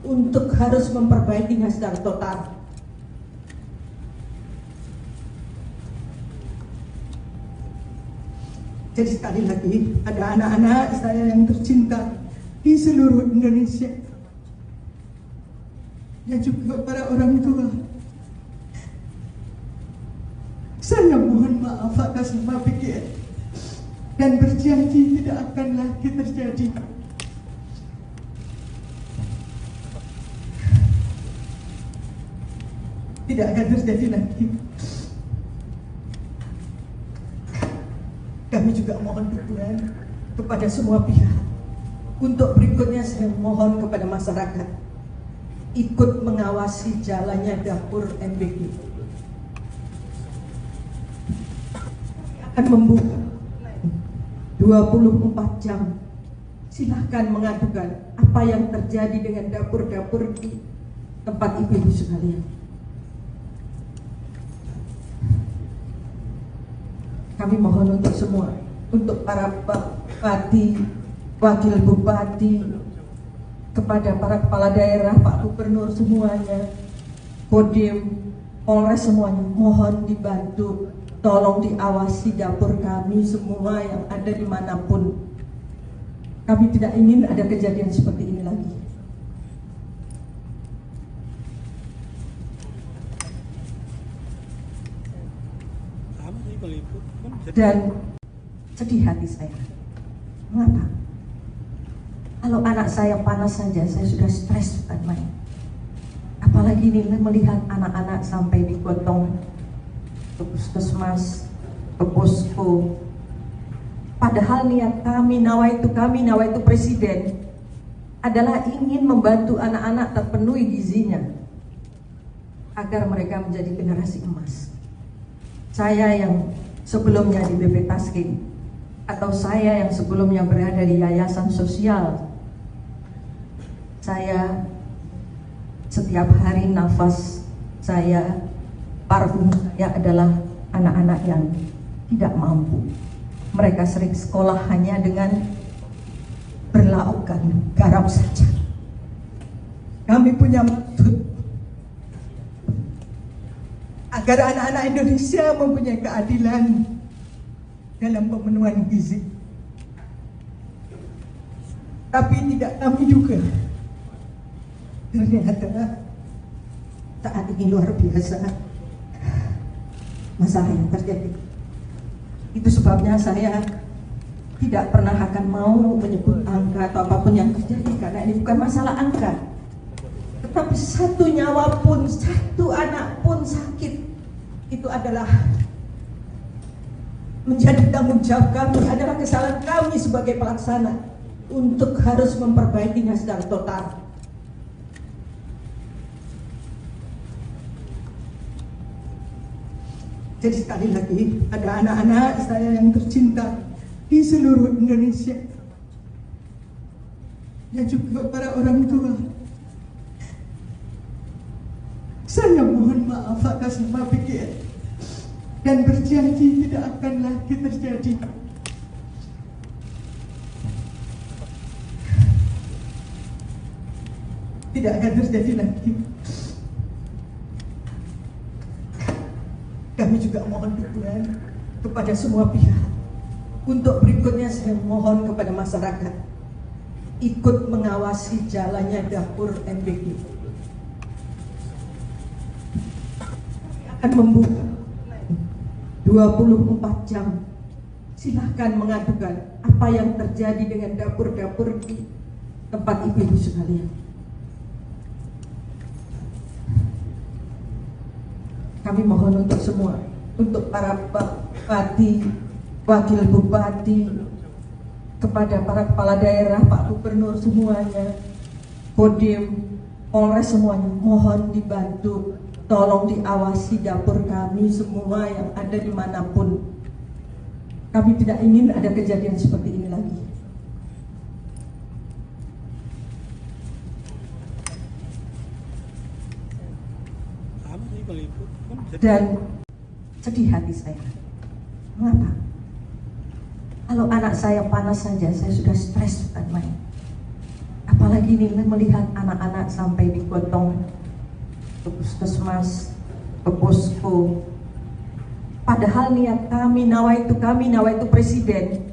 untuk harus memperbaikinya secara total. Jadi sekali lagi, ada anak-anak saya yang tercinta di seluruh Indonesia dan juga para orang tua. Saya mohon maaf atas semua pikiran dan berjanji tidak akan lagi terjadi. Tidak akan terjadi lagi. Kami kami juga mohon dukungan kepada semua pihak. Untuk berikutnya saya mohon kepada masyarakat ikut mengawasi jalannya dapur MBG. Akan membuka 24 jam. Silahkan mengadukan apa yang terjadi dengan dapur-dapur di tempat ibu-ibu sekalian. Kami mohon untuk semua, untuk para bupati, wakil bupati, kepada para kepala daerah, Pak Gubernur semuanya, Kodim, Polres semuanya, mohon dibantu, tolong diawasi dapur kami semua yang ada dimanapun. Kami tidak ingin ada kejadian seperti ini lagi. Dan sedih hati saya. Mengapa? Kalau anak saya panas saja, saya sudah stres bukan main. Apalagi ini melihat anak-anak sampai digotong ke puskesmas, ke posko. Padahal niat kami, nawaitu presiden adalah ingin membantu anak-anak terpenuhi gizinya agar mereka menjadi generasi emas. Saya yang sebelumnya di BP Tasking atau saya yang sebelumnya berada di yayasan sosial, saya setiap hari nafas saya, parfum saya adalah anak-anak yang tidak mampu. Mereka sering sekolah hanya dengan berlaukkan garam saja. Kami punya maksud agar anak-anak Indonesia mempunyai keadilan dalam pemenuhan gizi. Tapi tidak kami juga. Ternyata saat ini luar biasa masalah yang terjadi. Itu sebabnya saya tidak pernah akan mau menyebut angka atau apapun yang terjadi, karena ini bukan masalah angka. Tetapi satu nyawa pun, satu anak pun sakit, itu adalah menjadi tanggung jawab kami, adalah kesalahan kami sebagai pelaksana untuk harus memperbaikinya secara total. Jadi sekali lagi, ada anak-anak saya yang tercinta di seluruh Indonesia dan juga para orang tua. Saya mohon maaf atas nama pikir dan berjanji tidak akan lagi terjadi. Tidak akan terjadi lagi. Kami juga mohon dukungan kepada semua pihak. Untuk berikutnya saya mohon kepada masyarakat ikut mengawasi jalannya dapur MBG. Akan membuka 24 jam. Silahkan mengadukan apa yang terjadi dengan dapur-dapur di tempat ibu-ibu sekalian. Kami mohon untuk semua, untuk para bupati, wakil bupati, kepada para kepala daerah, Pak Gubernur semuanya, Kodim, Polres semuanya, mohon dibantu, tolong diawasi dapur kami semua yang ada dimanapun. Kami tidak ingin ada kejadian seperti ini lagi. Dan sedih hati saya. Mengapa? Kalau anak saya panas saja, saya sudah stres bukan main. Apalagi ini melihat anak-anak sampai digotong ke puskesmas, ke posko. Padahal niat kami, nawaitu presiden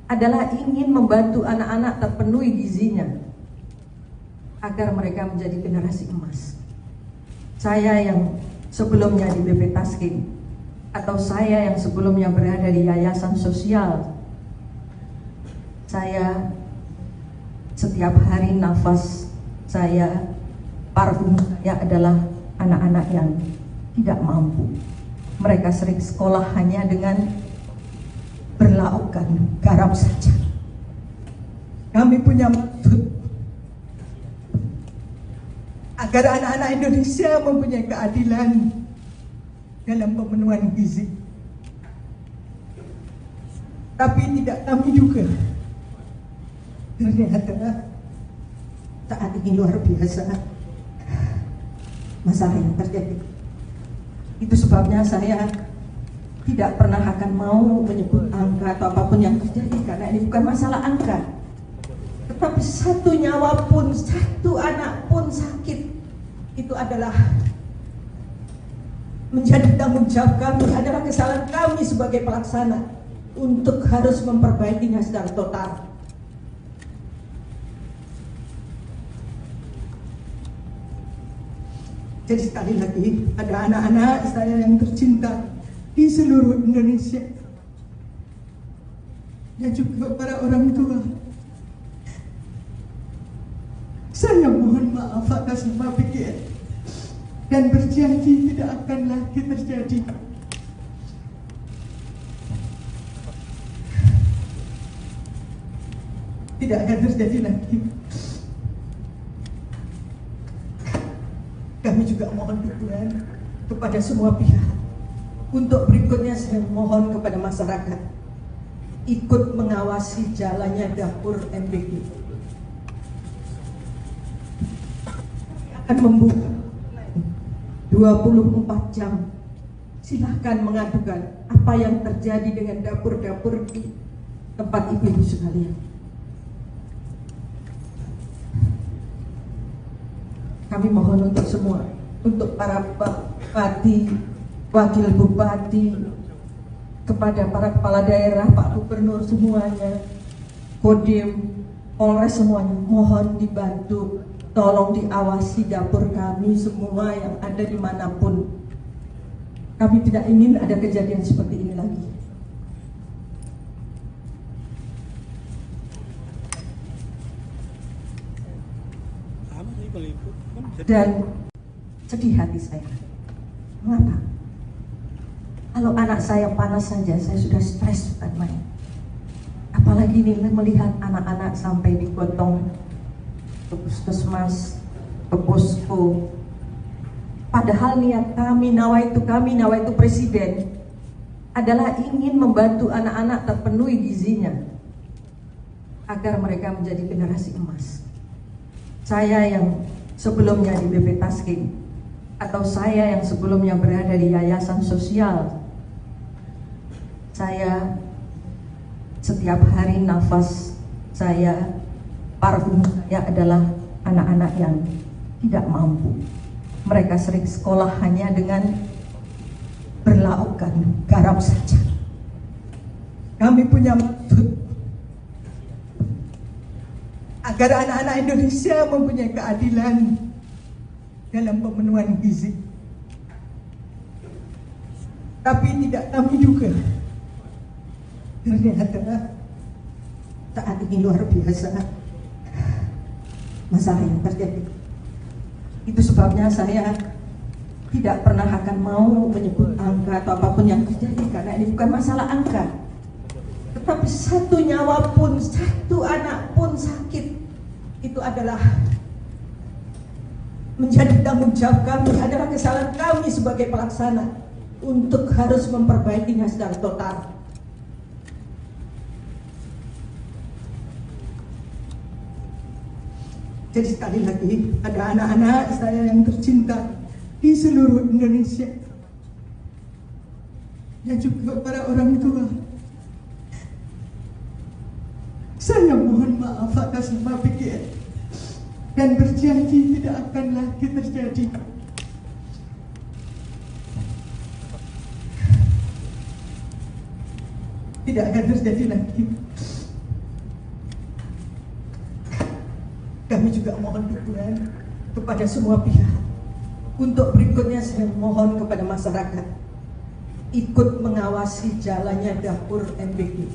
adalah ingin membantu anak-anak terpenuhi gizinya agar mereka menjadi generasi emas. Saya yang sebelumnya di BP Tasking atau saya yang sebelumnya berada di yayasan sosial, saya setiap hari nafas saya, parfum saya adalah anak-anak yang tidak mampu. Mereka sering sekolah hanya dengan berlakukan garam saja. Kami punya maksud agar anak-anak Indonesia mempunyai keadilan dalam pemenuhan gizi. Tapi tidak kami juga. Ternyata saat ini luar biasa masalah yang terjadi. Itu sebabnya saya tidak pernah akan mau menyebut angka atau apapun yang terjadi, karena ini bukan masalah angka. Tetapi satu nyawa pun, satu anak pun sakit, itu adalah menjadi tanggung jawab kami, adalah kesalahan kami sebagai pelaksana untuk harus memperbaikinya secara total. Jadi sekali lagi, ada anak-anak saya yang tercinta di seluruh Indonesia dan juga para orang tua. Saya mohon maaf atas semua pikiran dan berjanji tidak akan lagi terjadi. Tidak akan terjadi lagi. Kami juga mohon dukungan kepada semua pihak. Untuk berikutnya saya mohon kepada masyarakat ikut mengawasi jalannya dapur MBG. Akan membuka 24 jam. Silahkan mengadukan apa yang terjadi dengan dapur-dapur di tempat ibu-ibu sekalian. Kami mohon untuk semua, untuk para bupati, wakil bupati, kepada para kepala daerah, Pak Gubernur semuanya, Kodim, Polres semuanya, mohon dibantu, tolong diawasi dapur kami semua yang ada dimanapun. Kami tidak ingin ada kejadian seperti ini lagi. Dan sedih hati saya. Mengapa? Kalau anak saya panas saja, saya sudah stres bukan main. Apalagi ini melihat anak-anak sampai digotong ke puskesmas, ke posko. Padahal niat kami, nawaitu presiden adalah ingin membantu anak-anak terpenuhi gizinya agar mereka menjadi generasi emas. Saya yang sebelumnya di BP Tasking atau saya yang sebelumnya berada di yayasan sosial, saya setiap hari nafas saya, parfum saya adalah anak-anak yang tidak mampu. Mereka sering sekolah hanya dengan berlakukan garam saja. Kami punya maksud agar anak-anak Indonesia mempunyai keadilan dalam pemenuhan gizi. Tapi tidak kami juga. Ternyata saat ini luar biasa masalah yang terjadi. Itu sebabnya saya tidak pernah akan mau menyebut angka atau apapun yang terjadi, karena ini bukan masalah angka. Tetapi satu nyawa pun, satu anak pun sakit, itu adalah menjadi tanggung jawab kami, adalah kesalahan kami sebagai pelaksana untuk harus memperbaikinya secara total. Jadi sekali lagi, ada anak-anak saya yang tercinta di seluruh Indonesia dan juga para orang tua. Saya mohon maaf atas semua pikiran dan berjanji tidak akan lagi terjadi. Tidak akan terjadi lagi. Kami juga mohon dukungan kepada semua pihak. Untuk berikutnya saya mohon kepada masyarakat ikut mengawasi jalannya dapur MBG.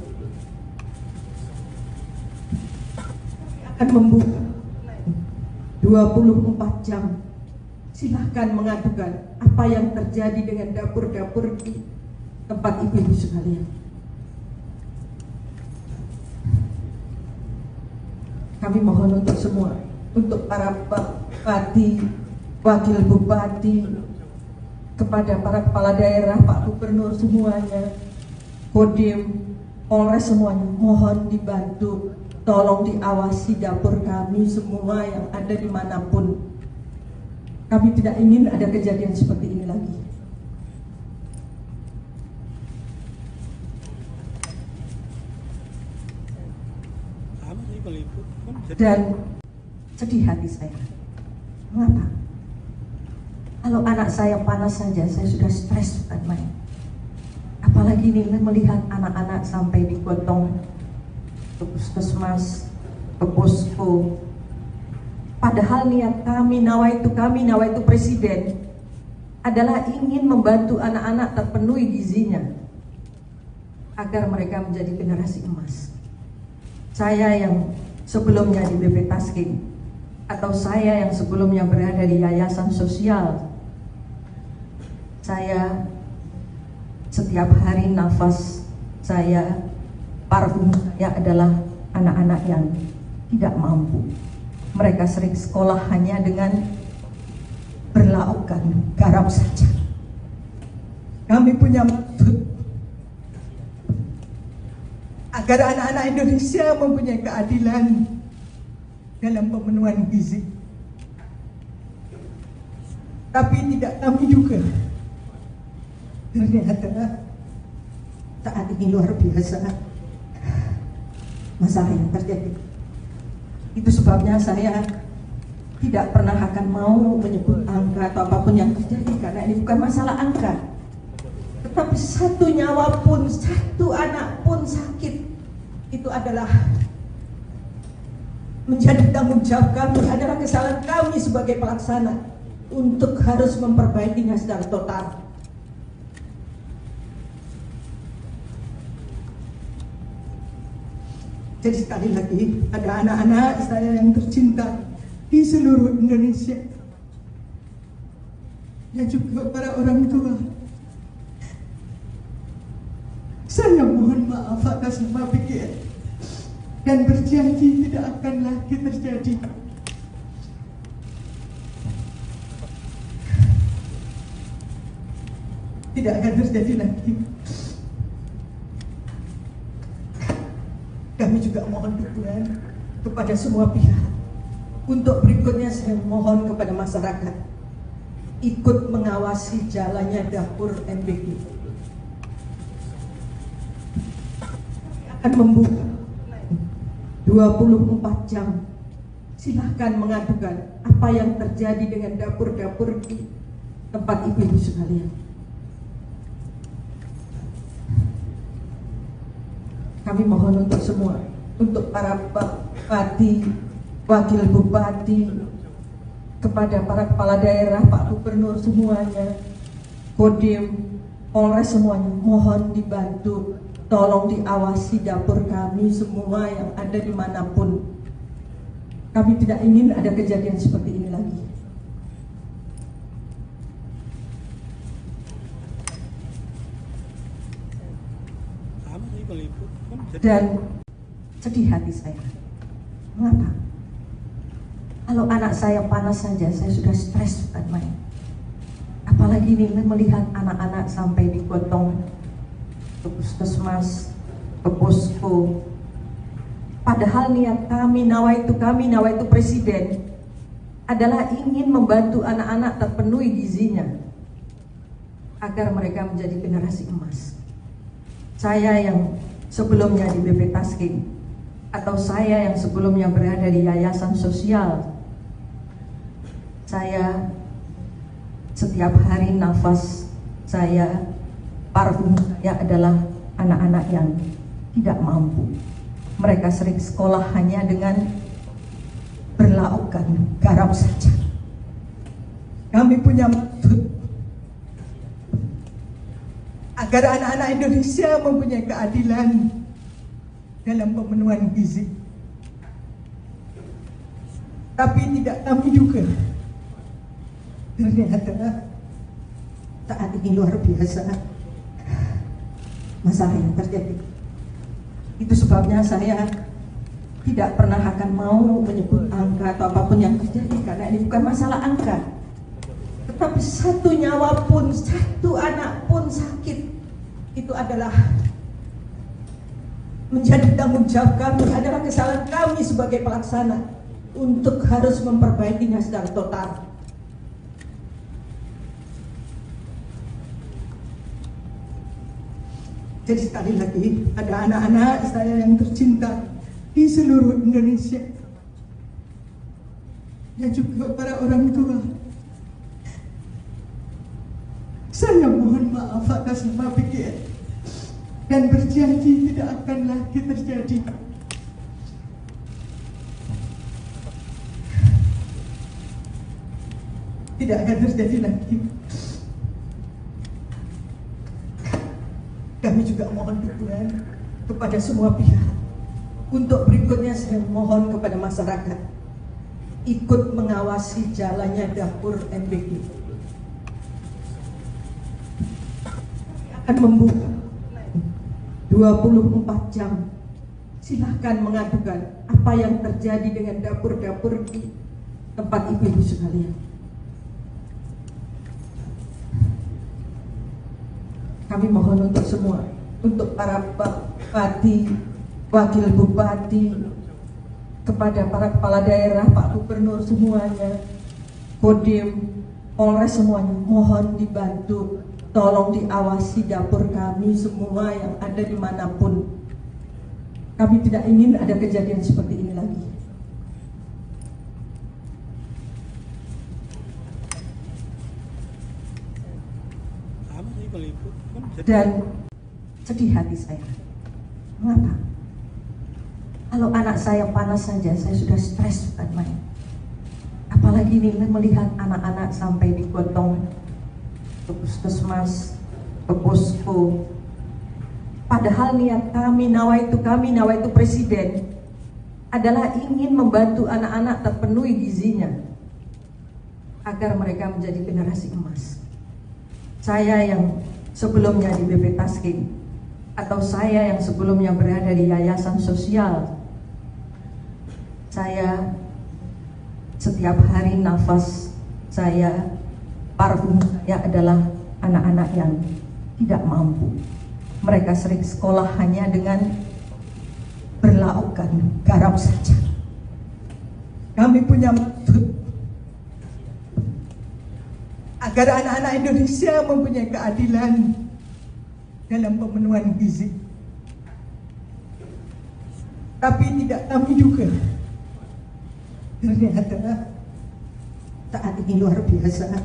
Akan membuka 24 jam. Silahkan mengadukan apa yang terjadi dengan dapur-dapur di tempat ibu-ibu sekalian. Kami mohon untuk semua, untuk para bupati, wakil bupati, kepada para kepala daerah, Pak Gubernur semuanya, Kodim, Polres semuanya, mohon dibantu, tolong diawasi dapur kami semua yang ada dimanapun. Kami tidak ingin ada kejadian seperti ini lagi. Dan sedih hati saya. Mengapa? Kalau anak saya panas saja, saya sudah stres bukan main. Apalagi ini melihat anak-anak sampai digotong ke puskesmas, ke posko. Padahal niat kami, nawaitu presiden adalah ingin membantu anak-anak terpenuhi gizinya agar mereka menjadi generasi emas. Saya yang sebelumnya di BP Tasking atau saya yang sebelumnya berada di yayasan sosial, saya setiap hari nafas saya, parfum saya adalah anak-anak yang tidak mampu. Mereka sering sekolah hanya dengan berlaukkan garam saja. Kami punya maksud agar anak-anak Indonesia mempunyai keadilan dalam pemenuhan gizi. Tapi tidak kami juga. Ternyata Saat ini luar biasa masalah yang terjadi. Itu sebabnya saya tidak pernah akan mau menyebut angka atau apapun yang terjadi, karena ini bukan masalah angka. Tetapi satu nyawa pun, satu anak pun sakit, itu adalah menjadi tanggung jawab kami, adalah kesalahan kami sebagai pelaksana untuk harus memperbaikinya secara total. jadi sekali lagi ada anak-anak saya yang tercinta di seluruh Indonesia dan juga para orang tua. Saya mohon maaf atas nama pikir dan berjanji tidak akan lagi terjadi. Tidak akan terjadi lagi. Kami juga mohon dukungan kepada semua pihak. Untuk berikutnya saya mohon kepada masyarakat ikut mengawasi jalannya dapur MBG. Akan membuka 24 jam. Silahkan mengadukan apa yang terjadi dengan dapur-dapur di tempat ibu-ibu sekalian. Kami mohon untuk semua, untuk para bupati, wakil bupati, kepada para kepala daerah, Pak Gubernur semuanya, Kodim, Polres semuanya, mohon dibantu, tolong diawasi dapur kami semua yang ada dimanapun. Kami tidak ingin ada kejadian seperti ini lagi. Dan sedih hati saya. Mengapa? Kalau anak saya panas saja, saya sudah stres bukan main. Apalagi ini melihat anak-anak sampai digotong ke puskesmas, ke posko. Padahal niat kami, nawaitu presiden adalah ingin membantu anak-anak terpenuhi gizinya agar mereka menjadi generasi emas. Saya yang sebelumnya di BP Tasking atau saya yang sebelumnya berada di yayasan sosial, saya setiap hari nafas saya, parfum saya adalah anak-anak yang tidak mampu. Mereka sering sekolah hanya dengan berlaukkan garam saja. Kami punya maksud agar anak-anak Indonesia mempunyai keadilan dalam pemenuhan gizi. Tapi tidak kami juga. Ternyata saat ini luar biasa masalah yang terjadi. Itu sebabnya saya tidak pernah akan mau menyebut angka atau apapun yang terjadi, karena ini bukan masalah angka. Tetapi satu nyawa pun, satu anak pun sakit, itu adalah menjadi tanggung jawab kami, adalah kesalahan kami sebagai pelaksana untuk harus memperbaikinya secara total. Jadi sekali lagi, ada anak-anak saya yang tercinta di seluruh Indonesia dan juga para orang tua. Saya mohon maaf atas nama PGN dan berjanji tidak akan lagi terjadi. Tidak akan terjadi lagi. Kami juga mohon dukungan kepada semua pihak. Untuk berikutnya saya mohon kepada masyarakat ikut mengawasi jalannya dapur MBG. Akan membuka 24 jam. Silahkan mengadukan apa yang terjadi dengan dapur-dapur di tempat ibu-ibu sekalian. Kami mohon untuk semua, untuk para bupati, wakil bupati, kepada para kepala daerah, Pak Gubernur semuanya, Kodim, Polres semuanya, mohon dibantu, tolong diawasi dapur kami semua yang ada dimanapun. Kami tidak ingin ada kejadian seperti ini lagi. Dan sedih hati saya. Mengapa? Kalau anak saya panas saja, saya sudah stres bukan main. Apalagi ini melihat anak-anak sampai digotong ke puskesmas, ke posko. Padahal niat kami, nawaitu presiden adalah ingin membantu anak-anak terpenuhi gizinya agar mereka menjadi generasi emas. Saya yang sebelumnya di BP Tasking atau saya yang sebelumnya berada di yayasan sosial, saya setiap hari nafas saya, parfum saya adalah anak-anak yang tidak mampu. Mereka sering sekolah hanya dengan berlaukkan garam saja. Kami punya maksud agar anak-anak Indonesia mempunyai keadilan dalam pemenuhan gizi. Tapi tidak kami juga. Ternyata saat ini luar biasa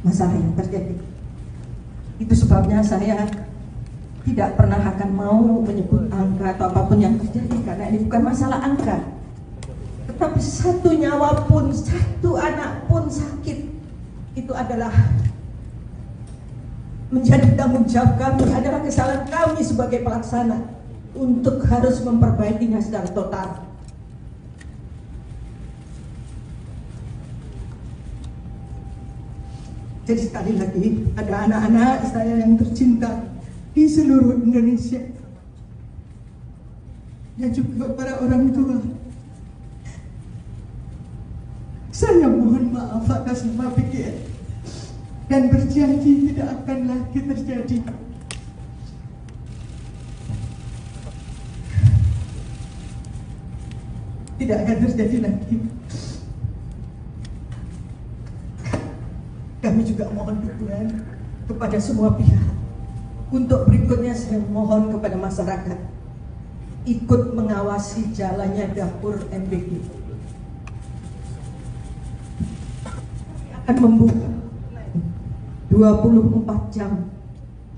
masalah yang terjadi. Itu sebabnya saya tidak pernah akan mau menyebut angka atau apapun yang terjadi, karena ini bukan masalah angka. Tetapi satu nyawa pun, satu anak pun sakit, itu adalah menjadi tanggung jawab kami, adalah kesalahan kami sebagai pelaksana untuk harus memperbaikinya secara total. Jadi sekali lagi, ada anak-anak saya yang tercinta di seluruh Indonesia dan juga para orang tua. Saya mohon maaf atas nama PGN dan berjanji tidak akan lagi terjadi. Tidak akan terjadi lagi. Kami juga mohon dukungan kepada semua pihak. Untuk berikutnya saya mohon kepada masyarakat ikut mengawasi jalannya dapur MBG. Akan membuka 24 jam.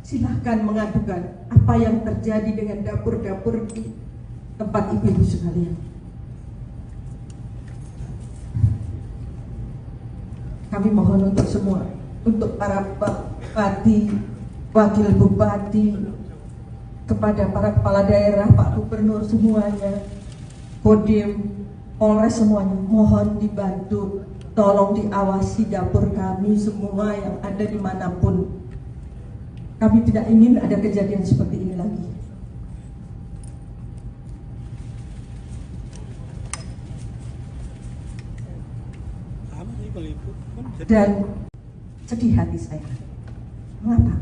Silahkan mengadukan apa yang terjadi dengan dapur-dapur di tempat ibu-ibu sekalian. Kami mohon untuk semua, untuk para bupati, wakil bupati, kepada para kepala daerah, Pak Gubernur semuanya, Kodim, Polres semuanya, mohon dibantu, tolong diawasi dapur kami semua yang ada dimanapun. Kami tidak ingin ada kejadian seperti ini lagi. Dan sedih hati saya. Mengapa?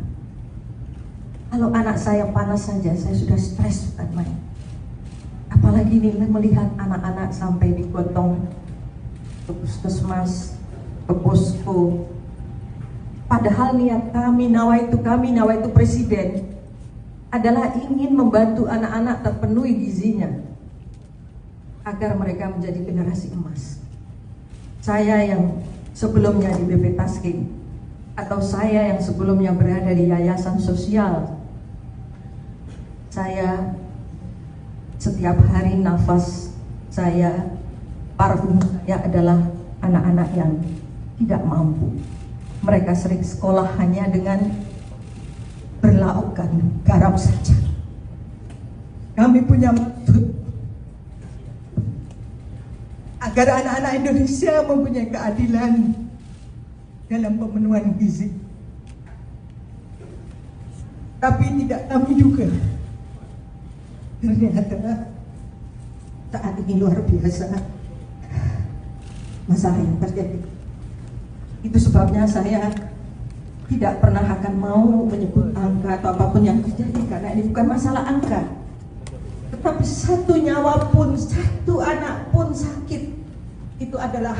Kalau anak saya panas saja, saya sudah stres bukan main. Apalagi ini melihat anak-anak sampai digotong ke puskesmas, ke posko. Padahal niat kami, nawaitu presiden adalah ingin membantu anak-anak terpenuhi gizinya agar mereka menjadi generasi emas. Saya yang sebelumnya di BP Tasking atau saya yang sebelumnya berada di yayasan sosial, saya setiap hari nafas saya, parfum saya adalah anak-anak yang tidak mampu. Mereka sering sekolah hanya dengan berlaukkan garam saja. Kami punya maksud agar anak-anak Indonesia mempunyai keadilan dalam pemenuhan gizi. Tapi tidak kami juga. Ternyata Saat ini luar biasa masalah yang terjadi. Itu sebabnya saya tidak pernah akan mau menyebut angka atau apapun yang terjadi, karena ini bukan masalah angka. Tetapi satu nyawa pun, satu anak pun sakit, itu adalah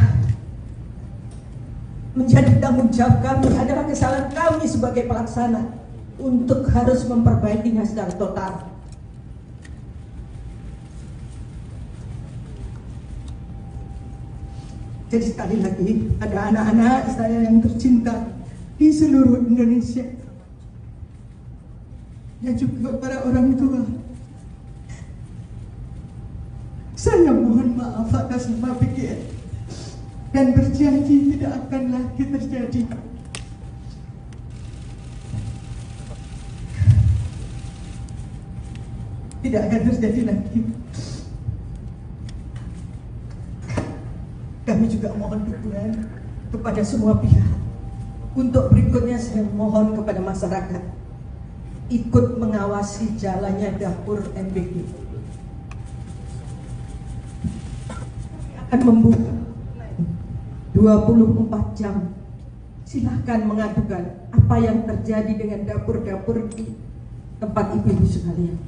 menjadi tanggung jawab kami, adalah kesalahan kami sebagai pelaksana untuk harus memperbaikinya secara total. jadi sekali lagi ada anak-anak saya yang tercinta di seluruh Indonesia dan juga para orang tua. Saya mohon maaf atas semua pikiran dan berjanji tidak akan lagi terjadi. Tidak akan terjadi lagi. Kami juga mohon dukungan kepada semua pihak. Untuk berikutnya saya mohon kepada masyarakat ikut mengawasi jalannya dapur MBG. Akan membuka 24 jam. Silahkan mengadukan apa yang terjadi dengan dapur-dapur di tempat ibu-ibu sekalian.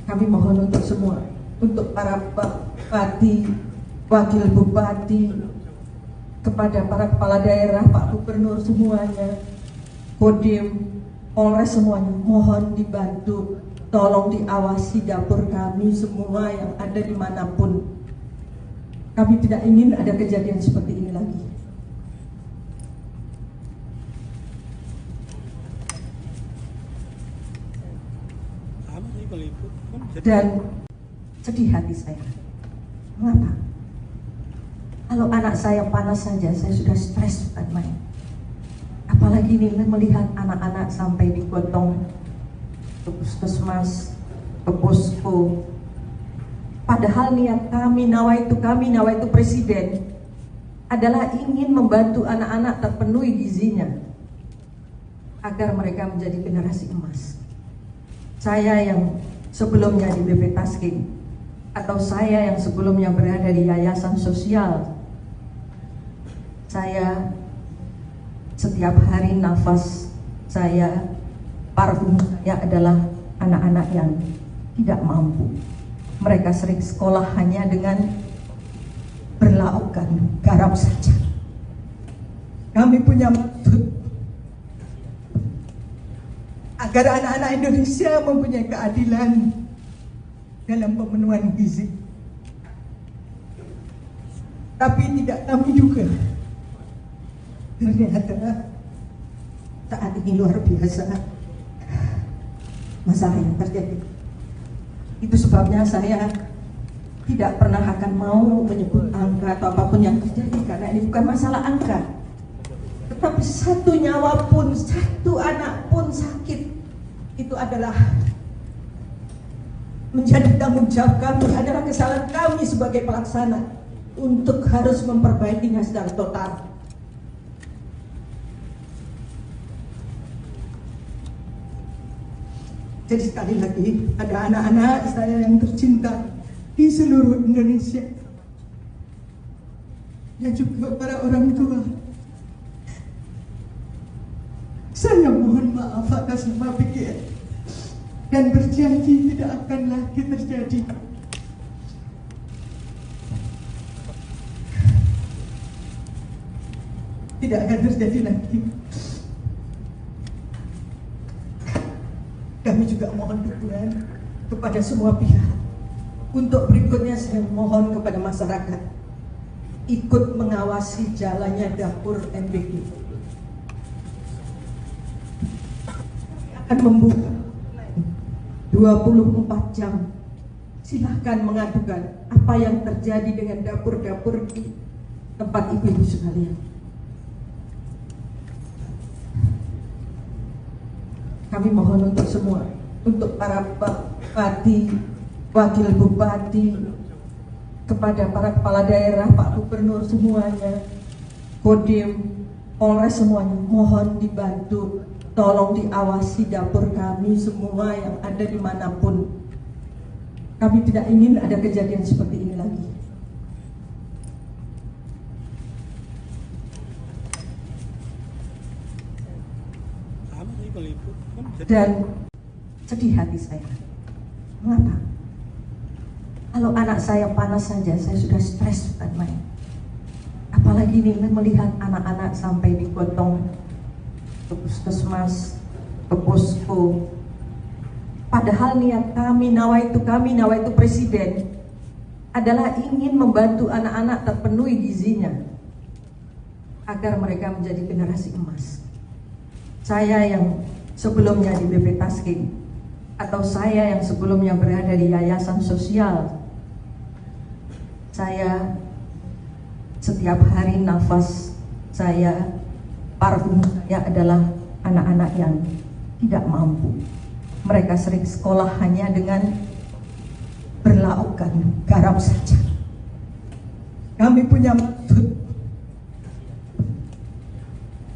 Kami mohon untuk semua, untuk para bupati, wakil bupati, kepada para kepala daerah, Pak Gubernur semuanya, Kodim, Polres semuanya, mohon dibantu, tolong diawasi dapur kami semua yang ada dimanapun. Kami tidak ingin ada kejadian seperti ini lagi. Dan sedih hati saya. Mengapa? Kalau anak saya panas saja, saya sudah stres bukan main. Apalagi ini melihat anak-anak sampai digotong ke puskesmas, ke posko. Padahal niat kami, nawaitu presiden adalah ingin membantu anak-anak terpenuhi gizinya agar mereka menjadi generasi emas. Saya yang sebelumnya di BP Tasking atau saya yang sebelumnya berada di yayasan sosial, saya setiap hari nafas saya, parfum saya adalah anak-anak yang tidak mampu. Mereka sering sekolah hanya dengan berlaukkan garam saja. Kami punya maksud agar anak-anak Indonesia mempunyai keadilan dalam pemenuhan gizi. Tapi tidak kami juga. Ternyata saat ini luar biasa masalah yang terjadi. Itu sebabnya saya tidak pernah akan mau menyebut angka atau apapun yang terjadi, karena ini bukan masalah angka. Tetapi satu nyawa pun, satu anak pun sakit, itu adalah menjadi tanggung jawab kami, adalah kesalahan kami sebagai pelaksana untuk harus memperbaikinya secara total. jadi sekali lagi ada anak-anak saya yang tercinta di seluruh Indonesia dan juga para orang tua. Saya mohon maaf atas nama pikir dan berjanji tidak akan lagi terjadi. Tidak akan terjadi lagi. Kami juga mohon dukungan kepada semua pihak. Untuk berikutnya saya mohon kepada masyarakat ikut mengawasi jalannya dapur MBG. Akan membuka 24 jam. Silahkan mengadukan apa yang terjadi dengan dapur-dapur di tempat ibu-ibu sekalian. Kami mohon untuk semua, untuk para bupati, wakil bupati, kepada para kepala daerah, Pak Gubernur semuanya, Kodim, Polres semuanya, mohon dibantu, tolong diawasi dapur kami semua yang ada dimanapun. Kami tidak ingin ada kejadian seperti ini lagi. Dan sedih hati saya. Mengapa? Kalau anak saya panas saja, saya sudah stres bukan main. Apalagi ini melihat anak-anak sampai digotong ke puskesmas, ke posko. Padahal niat kami, nawaitu presiden adalah ingin membantu anak-anak terpenuhi gizinya agar mereka menjadi generasi emas. Saya yang sebelumnya di BP Tasking atau saya yang sebelumnya berada di yayasan sosial, saya setiap hari nafas saya, parfum saya adalah anak-anak yang tidak mampu. Mereka sering sekolah hanya dengan berlaukkan garam saja. Kami punya maksud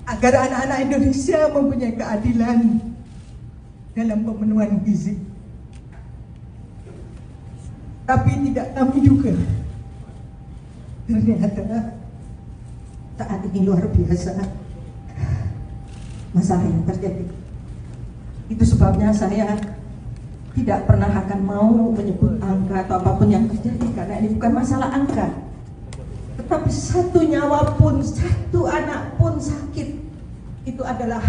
agar anak-anak Indonesia mempunyai keadilan dalam pemenuhan gizi. Tapi tidak kami juga. Ternyata saat ini luar biasa masalah yang terjadi. Itu sebabnya saya tidak pernah akan mau menyebut angka atau apapun yang terjadi, karena ini bukan masalah angka. Tetapi satu nyawa pun, satu anak pun sakit, itu adalah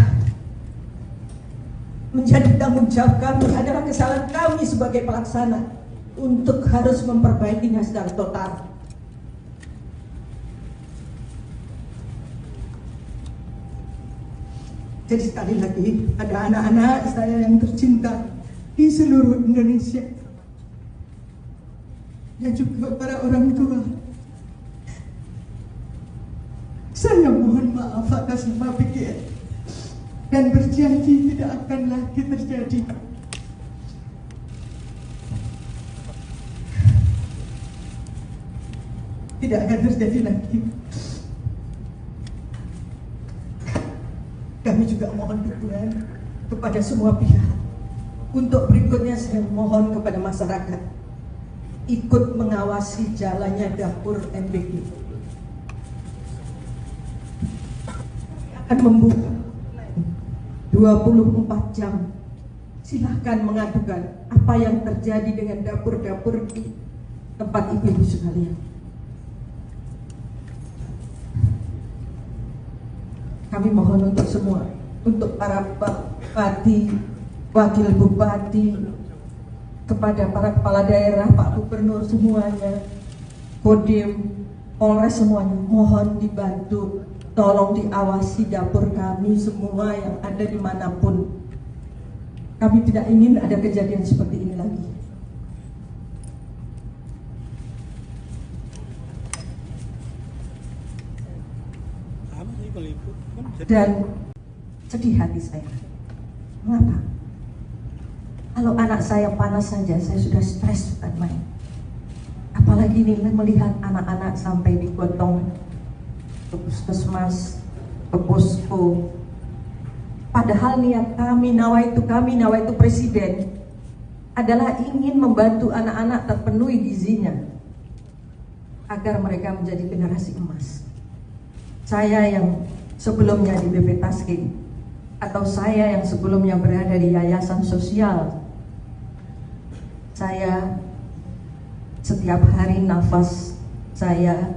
menjadi tanggung jawab kami, adalah kesalahan kami sebagai pelaksana untuk harus memperbaikinya secara total. Jadi sekali lagi, ada anak-anak saya yang tercinta di seluruh Indonesia dan juga para orang tua. Saya mohon maaf atas nama pikir dan berjanji tidak akan lagi terjadi. Tidak akan terjadi lagi. Kami juga mohon dukungan kepada semua pihak. Untuk berikutnya saya mohon kepada masyarakat ikut mengawasi jalannya dapur MBG. Akan membuka 24 jam. Silahkan mengadukan apa yang terjadi dengan dapur-dapur di tempat ibu-ibu sekalian. Kami mohon untuk semua, untuk para bupati, wakil bupati, kepada para kepala daerah, Pak Gubernur semuanya, Kodim, Polres semuanya, mohon dibantu, tolong diawasi dapur kami semua yang ada dimanapun. Kami tidak ingin ada kejadian seperti ini lagi. Dan sedih hati saya. Mengapa? Kalau anak saya panas saja, saya sudah stres bukan main. Apalagi ini melihat anak-anak sampai digotong ke puskesmas, ke posko. Padahal niat kami, nawaitu presiden adalah ingin membantu anak-anak terpenuhi gizinya agar mereka menjadi generasi emas. Saya yang sebelumnya di BP Tasking atau saya yang sebelumnya berada di yayasan sosial, saya setiap hari nafas saya,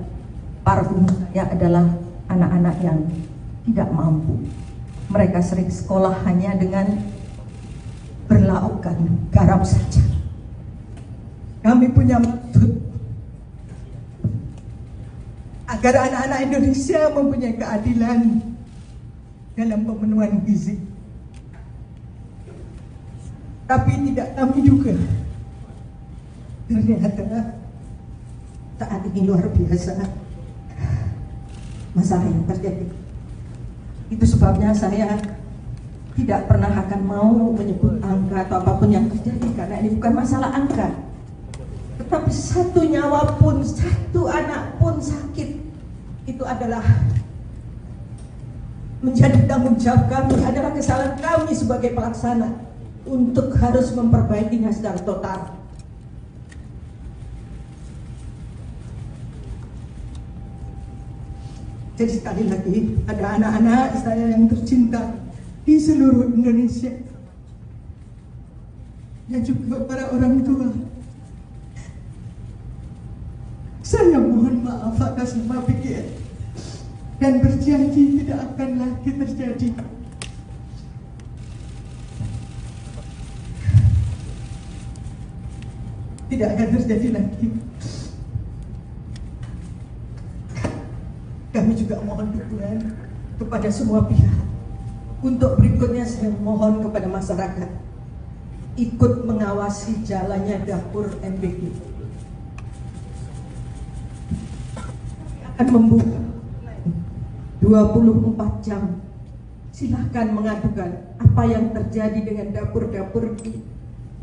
parfum saya adalah anak-anak yang tidak mampu. Mereka sering sekolah hanya dengan berlaukkan garam saja. Kami punya maksud agar anak-anak Indonesia mempunyai keadilan dalam pemenuhan gizi. Tapi tidak kami juga. Ternyata Saat ini luar biasa masalah yang terjadi. Itu sebabnya saya tidak pernah akan mau menyebut angka atau apapun yang terjadi, karena ini bukan masalah angka. Tetapi satu nyawa pun, satu anak pun sakit, itu adalah menjadi tanggung jawab kami, adalah kesalahan kami sebagai pelaksana untuk harus memperbaikinya secara total. Jadi sekali lagi, ada anak-anak saya yang tercinta di seluruh Indonesia dan juga para orang tua. Saya mohon maaf atas nama pikir dan berjanji tidak akan lagi terjadi. Tidak akan terjadi lagi. Kami juga mohon dukungan kepada semua pihak. Untuk berikutnya saya mohon kepada masyarakat ikut mengawasi jalannya dapur MBG. Akan membuka 24 jam. Silahkan mengadukan apa yang terjadi dengan dapur-dapur di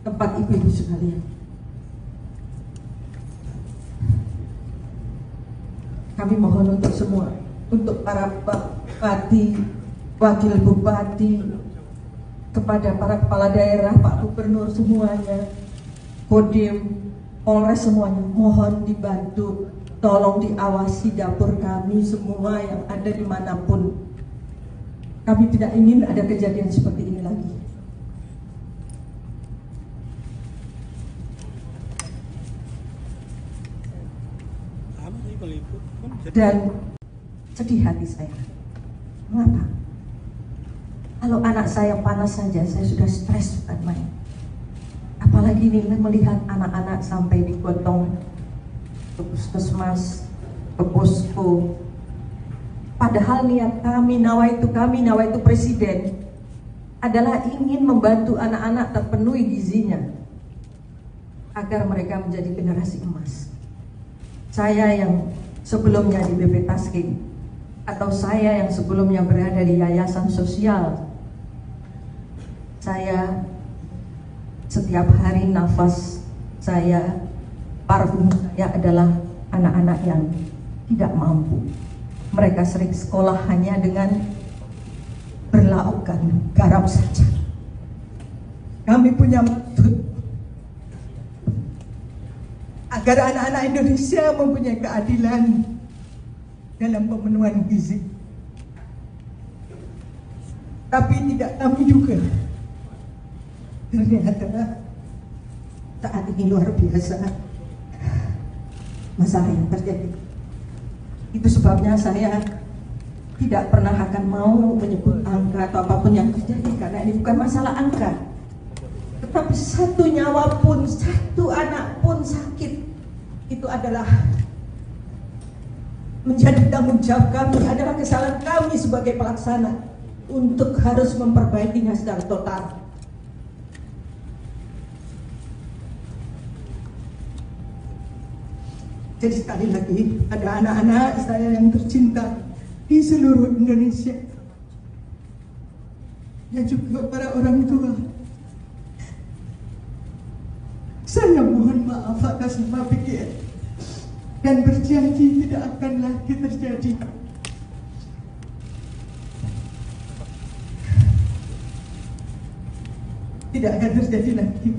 tempat ibu-ibu sekalian. Kami mohon untuk semua, untuk para bupati, wakil bupati, kepada para kepala daerah, Pak Gubernur semuanya, Kodim, Polres semuanya, mohon dibantu, tolong diawasi dapur kami semua yang ada dimanapun. Kami tidak ingin ada kejadian seperti ini lagi. Dan sedih hati saya. Mengapa? Kalau anak saya panas saja, saya sudah stres bukan main. Apalagi ini melihat anak-anak sampai digotong ke puskesmas, ke posko. Padahal niat kami, nawaitu presiden adalah ingin membantu anak-anak terpenuhi gizinya agar mereka menjadi generasi emas. Saya yang sebelumnya di BP Tasking atau saya yang sebelumnya berada di yayasan sosial, saya setiap hari nafas saya, parfum saya adalah anak-anak yang tidak mampu. Mereka sering sekolah hanya dengan berlaukkan garam saja. Kami punya maksud agar anak-anak Indonesia mempunyai keadilan dalam pemenuhan gizi. Tapi tidak kami juga. Ternyata saat ini luar biasa masalah yang terjadi. Itu sebabnya saya tidak pernah akan mau menyebut angka atau apapun yang terjadi, karena ini bukan masalah angka. Tetapi satu nyawa pun, satu anak pun sakit, itu adalah menjadi tanggung jawab kami, adalah kesalahan kami sebagai pelaksana untuk harus memperbaikinya secara total. jadi sekali lagi, ada anak-anak saya yang tercinta di seluruh Indonesia dan juga para orang tua. Saya mohon maaf atas nama pikir dan berjanji tidak akan lagi terjadi. Tidak akan terjadi lagi.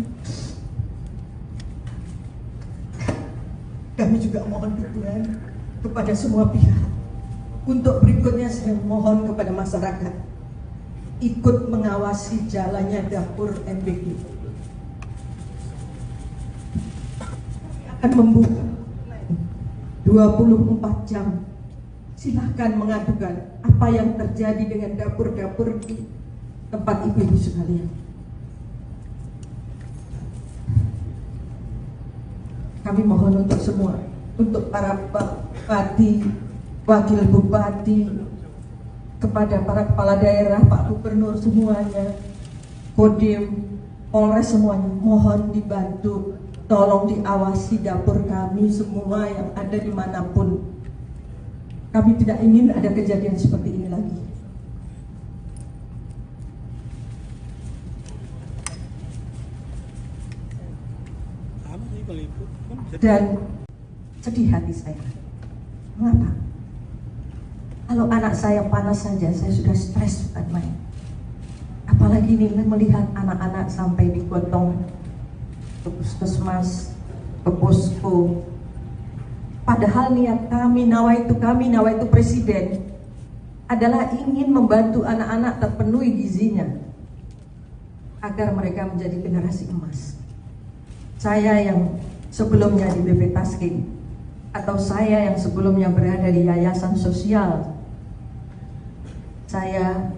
Kami juga mohon dukungan kepada semua pihak. Untuk berikutnya saya mohon kepada masyarakat ikut mengawasi jalannya dapur MBG. Akan membuka 24 jam. Silahkan mengadukan apa yang terjadi dengan dapur-dapur di tempat ibu-ibu sekalian. Kami mohon untuk semua, untuk para bupati, wakil bupati, kepada para kepala daerah, Pak Gubernur semuanya, Kodim, Polres semuanya, mohon dibantu, tolong diawasi dapur kami semua yang ada dimanapun. Kami tidak ingin ada kejadian seperti ini lagi. Dan sedih hati saya. Mengapa? Kalau anak saya panas saja, saya sudah stres bukan main. Apalagi ini melihat anak-anak sampai digotong ke puskesmas, ke posko. Padahal niat kami, nawaitu presiden adalah ingin membantu anak-anak terpenuhi gizinya agar mereka menjadi generasi emas. Saya yang sebelumnya di BP Tasking atau saya yang sebelumnya berada di yayasan sosial, saya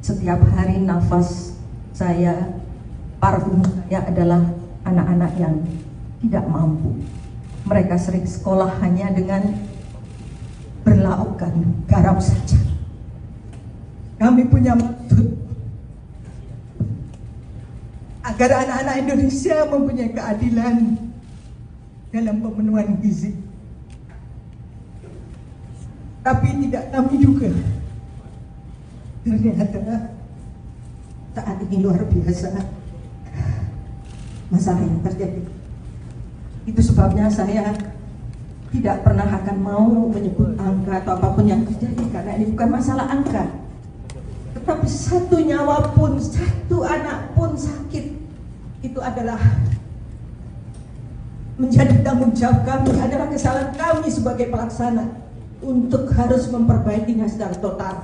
setiap hari nafas saya, parfum saya adalah anak-anak yang tidak mampu. Mereka sering sekolah hanya dengan berlaukkan garam saja. Kami punya maksud agar anak-anak Indonesia mempunyai keadilan dalam pemenuhan gizi. Tapi tidak kami juga. Ternyata saat ini luar biasa masalah yang terjadi. Itu sebabnya saya tidak pernah akan mau menyebut angka atau apapun yang terjadi, karena ini bukan masalah angka. Tetapi satu nyawa pun, satu anak pun sakit, itu adalah menjadi tanggung jawab kami, adalah kesalahan kami sebagai pelaksana untuk harus memperbaikinya secara total.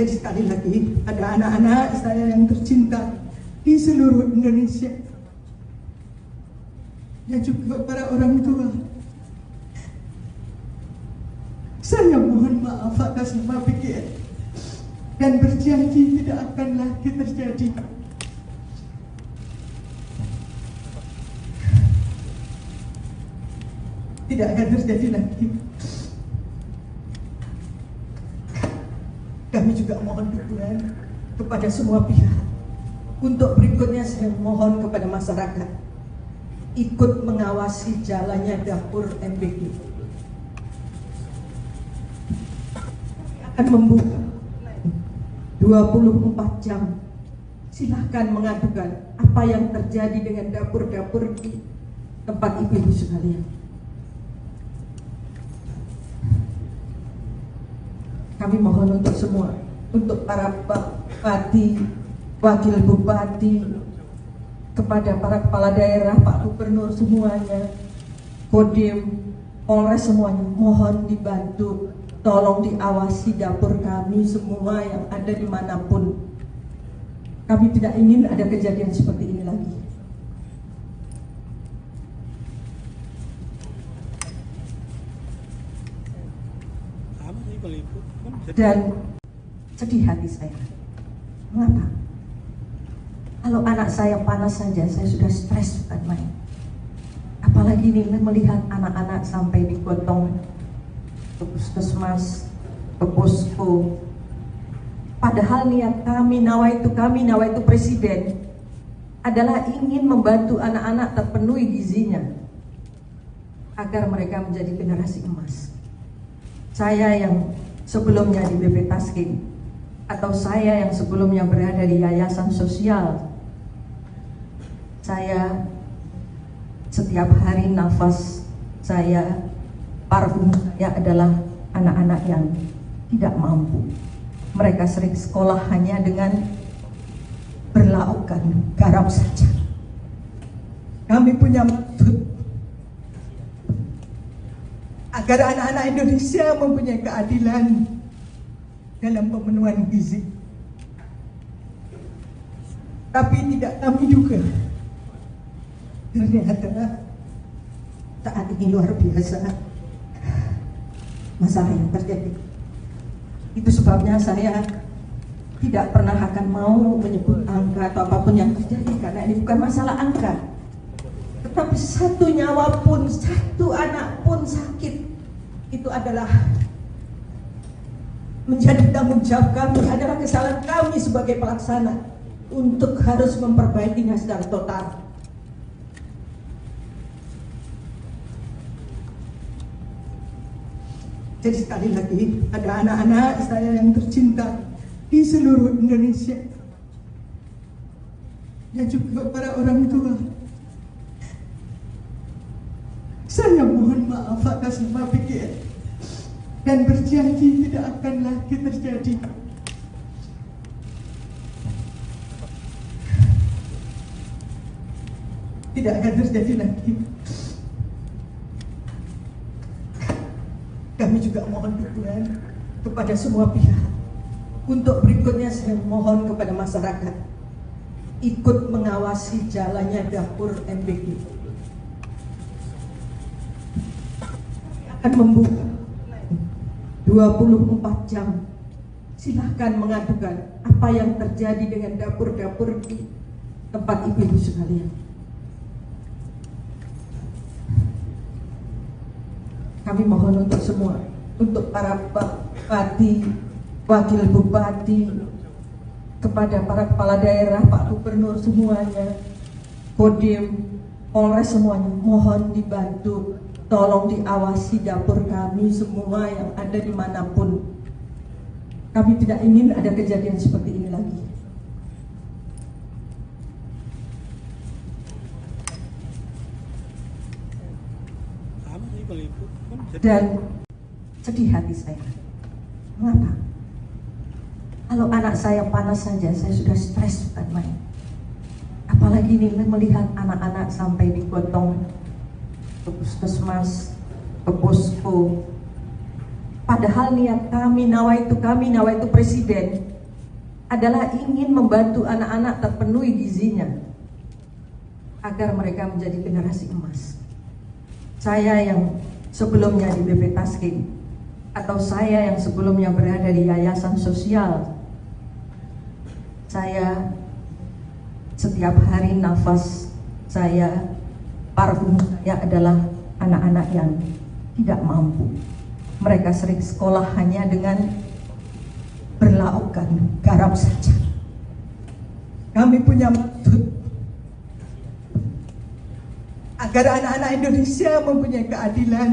Jadi sekali lagi, ada anak-anak saya yang tercinta di seluruh Indonesia, dan juga para orang tua. Saya mohon maaf atas nama PGN dan berjanji tidak akan lagi terjadi. Tidak akan terjadi lagi. Kami juga mohon dukungan kepada semua pihak. Untuk berikutnya saya mohon kepada masyarakat ikut mengawasi jalannya dapur MBG. Akan membuka 24 jam. Silahkan mengadukan apa yang terjadi dengan dapur-dapur di tempat ibu-ibu sekalian. Kami mohon untuk semua, untuk para bupati, wakil bupati, kepada para kepala daerah, Pak Gubernur semuanya, Kodim, Polres semuanya, mohon dibantu, tolong diawasi dapur kami semua yang ada dimanapun. Kami tidak ingin ada kejadian seperti ini lagi. Dan sedih hati saya. Mengapa? Kalau anak saya panas saja, saya sudah stres bukan main. Apalagi ini melihat anak-anak sampai digotong ke puskesmas, ke posko. Padahal niat kami, nawaitu presiden adalah ingin membantu anak-anak terpenuhi gizinya agar mereka menjadi generasi emas. Saya yang sebelumnya di BP Tasking atau saya yang sebelumnya berada di yayasan sosial, saya setiap hari nafas saya, parfum saya adalah anak-anak yang tidak mampu. Mereka sering sekolah hanya dengan berlaku berlakukan garam saja. Kami punya maksud agar anak-anak Indonesia mempunyai keadilan dalam pemenuhan gizi. Tapi tidak kami juga. Ternyata saat ini luar biasa masalah yang terjadi. Itu sebabnya saya tidak pernah akan mau menyebut angka atau apapun yang terjadi, karena ini bukan masalah angka. Tetapi satu nyawa pun, satu anak pun sakit, itu adalah menjadi tanggung jawab kami, adalah kesalahan kami sebagai pelaksana untuk harus memperbaikinya secara total. Jadi sekali lagi, ada anak-anak saya yang tercinta di seluruh Indonesia dan juga para orang tua. Saya mohon maaf atas nama PGN dan berjanji tidak akan lagi terjadi. Tidak akan terjadi lagi. Kami juga mohon dukungan kepada semua pihak. Untuk berikutnya saya mohon kepada masyarakat ikut mengawasi jalannya dapur MBG. Akan membuka 24 jam. Silahkan mengadukan apa yang terjadi dengan dapur-dapur di tempat ibu-ibu sekalian. Kami mohon untuk semua, untuk para bupati, wakil bupati, kepada para kepala daerah, Pak Gubernur semuanya, Kodim, Polres semuanya, mohon dibantu, tolong diawasi dapur kami semua yang ada dimanapun. Kami tidak ingin ada kejadian seperti ini lagi. Dan sedih hati saya. Mengapa? Kalau anak saya panas saja, saya sudah stres bukan main. Apalagi ini melihat anak-anak sampai digotong ke puskesmas, ke posko. Padahal niat kami, nawaitu presiden adalah ingin membantu anak-anak terpenuhi gizinya agar mereka menjadi generasi emas. Saya yang sebelumnya di BP Tasking atau saya yang sebelumnya berada di yayasan sosial, saya setiap hari nafas saya, parfum saya adalah anak-anak yang tidak mampu. Mereka sering sekolah hanya dengan berlakukan garam saja. Kami punya maksud agar anak-anak Indonesia mempunyai keadilan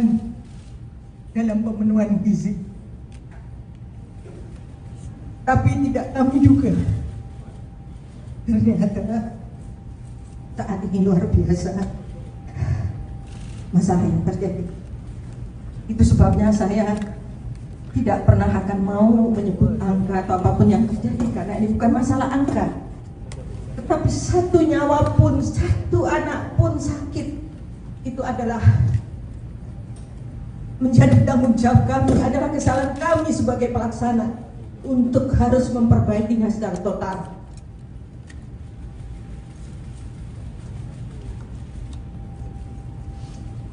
dalam pemenuhan gizi. Tapi tidak kami juga. Ternyata saat ini luar biasa masalah yang terjadi. Itu sebabnya saya tidak pernah akan mau menyebut angka atau apapun yang terjadi, karena ini bukan masalah angka. Tetapi satu nyawa pun, satu anak pun sakit, itu adalah menjadi tanggung jawab kami, adalah kesalahan kami sebagai pelaksana untuk harus memperbaikinya secara total.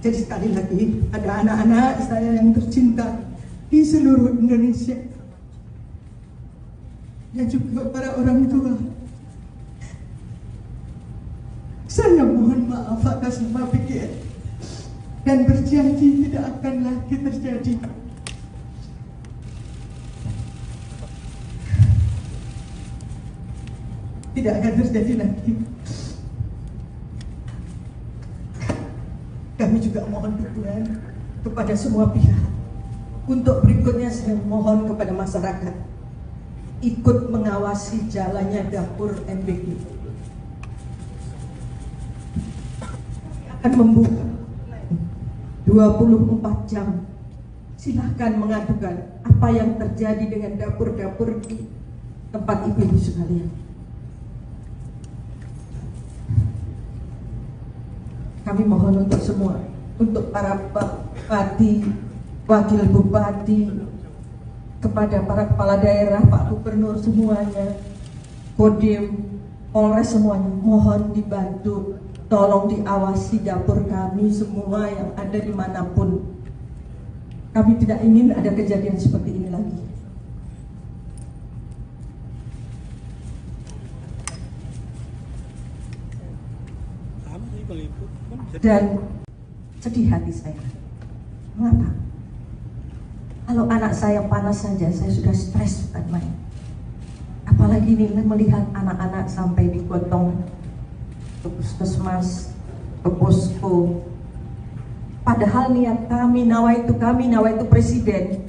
Jadi sekali lagi, ada anak-anak saya yang tercinta di seluruh Indonesia dan juga para orang tua. Saya mohon maaf atas nama PGN dan berjanji tidak akan lagi terjadi. Tidak akan terjadi lagi. Kami juga mohon dukungan kepada semua pihak. Untuk berikutnya saya mohon kepada masyarakat ikut mengawasi jalannya dapur MBG. Akan membuka 24 jam. Silahkan mengadukan apa yang terjadi dengan dapur-dapur di tempat ibu-ibu sekalian. Kami mohon untuk semua, untuk para bupati, wakil bupati, kepada para kepala daerah, Pak Gubernur semuanya, Kodim, Polres semuanya, mohon dibantu, tolong diawasi dapur kami semua yang ada dimanapun. Kami tidak ingin ada kejadian seperti ini lagi. Dan sedih hati saya. Mengapa? Kalau anak saya panas saja, saya sudah stres bukan main. Apalagi ini melihat anak-anak sampai digotong ke puskesmas, ke posko. Padahal niat kami, nawaitu presiden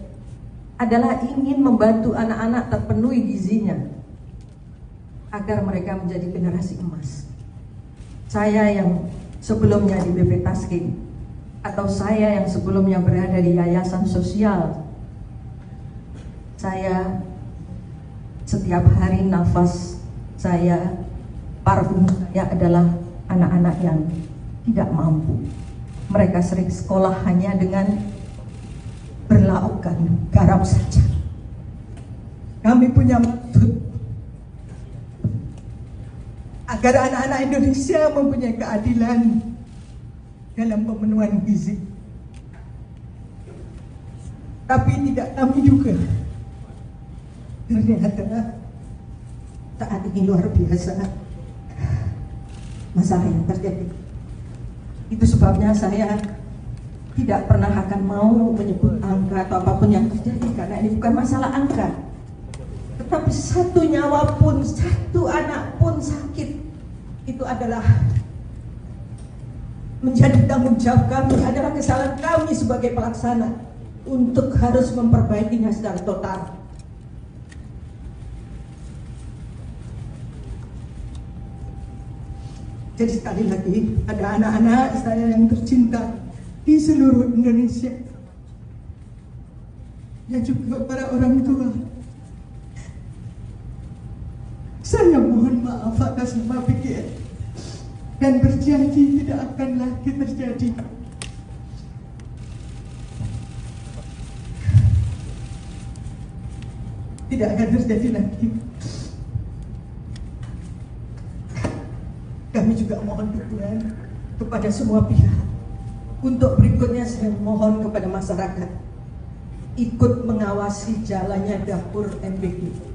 adalah ingin membantu anak-anak terpenuhi gizinya agar mereka menjadi generasi emas. Saya yang sebelumnya di BP Tasking atau saya yang sebelumnya berada di yayasan sosial, saya setiap hari nafas saya, parfum saya adalah anak-anak yang tidak mampu. Mereka sering sekolah hanya dengan berlaukkan garam saja. Kami punya maksud agar anak-anak Indonesia mempunyai keadilan dalam pemenuhan gizi. Tapi tidak kami juga. Ternyata saat ini luar biasa masalah yang terjadi. Itu sebabnya saya tidak pernah akan mau menyebut angka atau apapun yang terjadi, karena ini bukan masalah angka. Tetapi satu nyawa pun, satu anak pun sakit, itu adalah menjadi tanggung jawab kami, adalah kesalahan kami sebagai pelaksana untuk harus memperbaikinya secara total. Jadi sekali lagi, ada anak-anak saya yang tercinta di seluruh Indonesia, dan juga para orang tua. Saya mohon maaf atas nama PGN dan berjanji tidak akan lagi terjadi. Tidak akan terjadi lagi. Kami juga mohon dukungan kepada semua pihak. Untuk berikutnya saya mohon kepada masyarakat ikut mengawasi jalannya dapur MBG.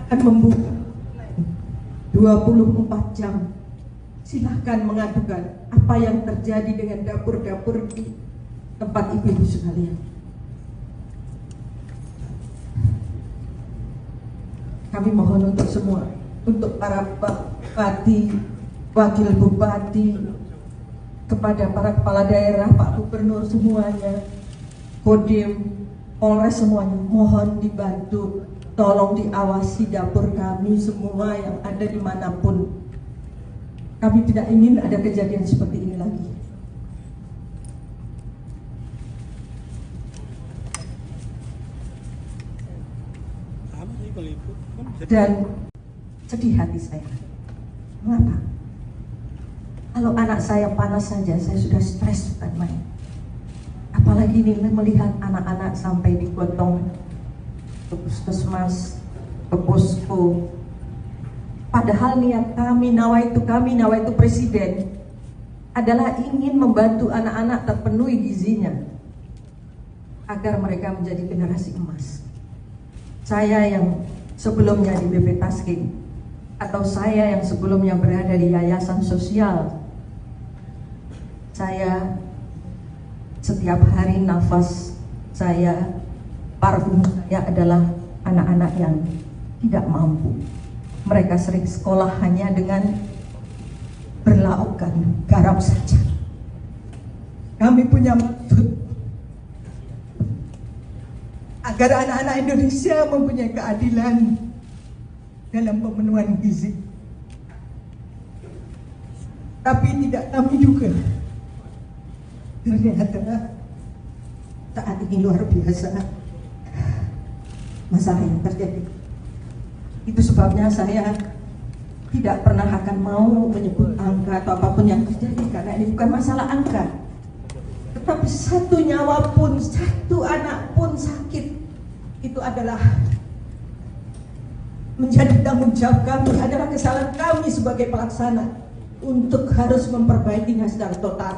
Akan membuka 24 jam. Silahkan mengadukan apa yang terjadi dengan dapur-dapur di tempat ibu-ibu sekalian. Kami mohon untuk semua, untuk para bupati, wakil bupati, kepada para kepala daerah, Pak Gubernur semuanya, Kodim, Polres semuanya, mohon dibantu, tolong diawasi dapur kami semua yang ada dimanapun. Kami tidak ingin ada kejadian seperti ini lagi. Dan sedih hati saya. Mengapa? Kalau anak saya panas saja, saya sudah stres bukan main. Apalagi ini melihat anak-anak sampai digotong ke puskesmas, ke posko. Padahal niat kami, nawaitu presiden adalah ingin membantu anak-anak terpenuhi gizinya agar mereka menjadi generasi emas. Saya yang sebelumnya di BP Tasking atau saya yang sebelumnya berada di yayasan sosial, saya setiap hari nafas saya, parfum saya adalah anak-anak yang tidak mampu. Mereka sering sekolah hanya dengan berlaukkan garam saja. Kami punya maksud agar anak-anak Indonesia mempunyai keadilan dalam pemenuhan gizi. Tapi tidak kami juga. Ternyata saat ini luar biasa masalah yang terjadi. Itu sebabnya saya tidak pernah akan mau menyebut angka atau apapun yang terjadi, karena ini bukan masalah angka. Tetapi satu nyawa pun, satu anak pun sakit, itu adalah menjadi tanggung jawab kami, adalah kesalahan kami sebagai pelaksana untuk harus memperbaikinya secara total.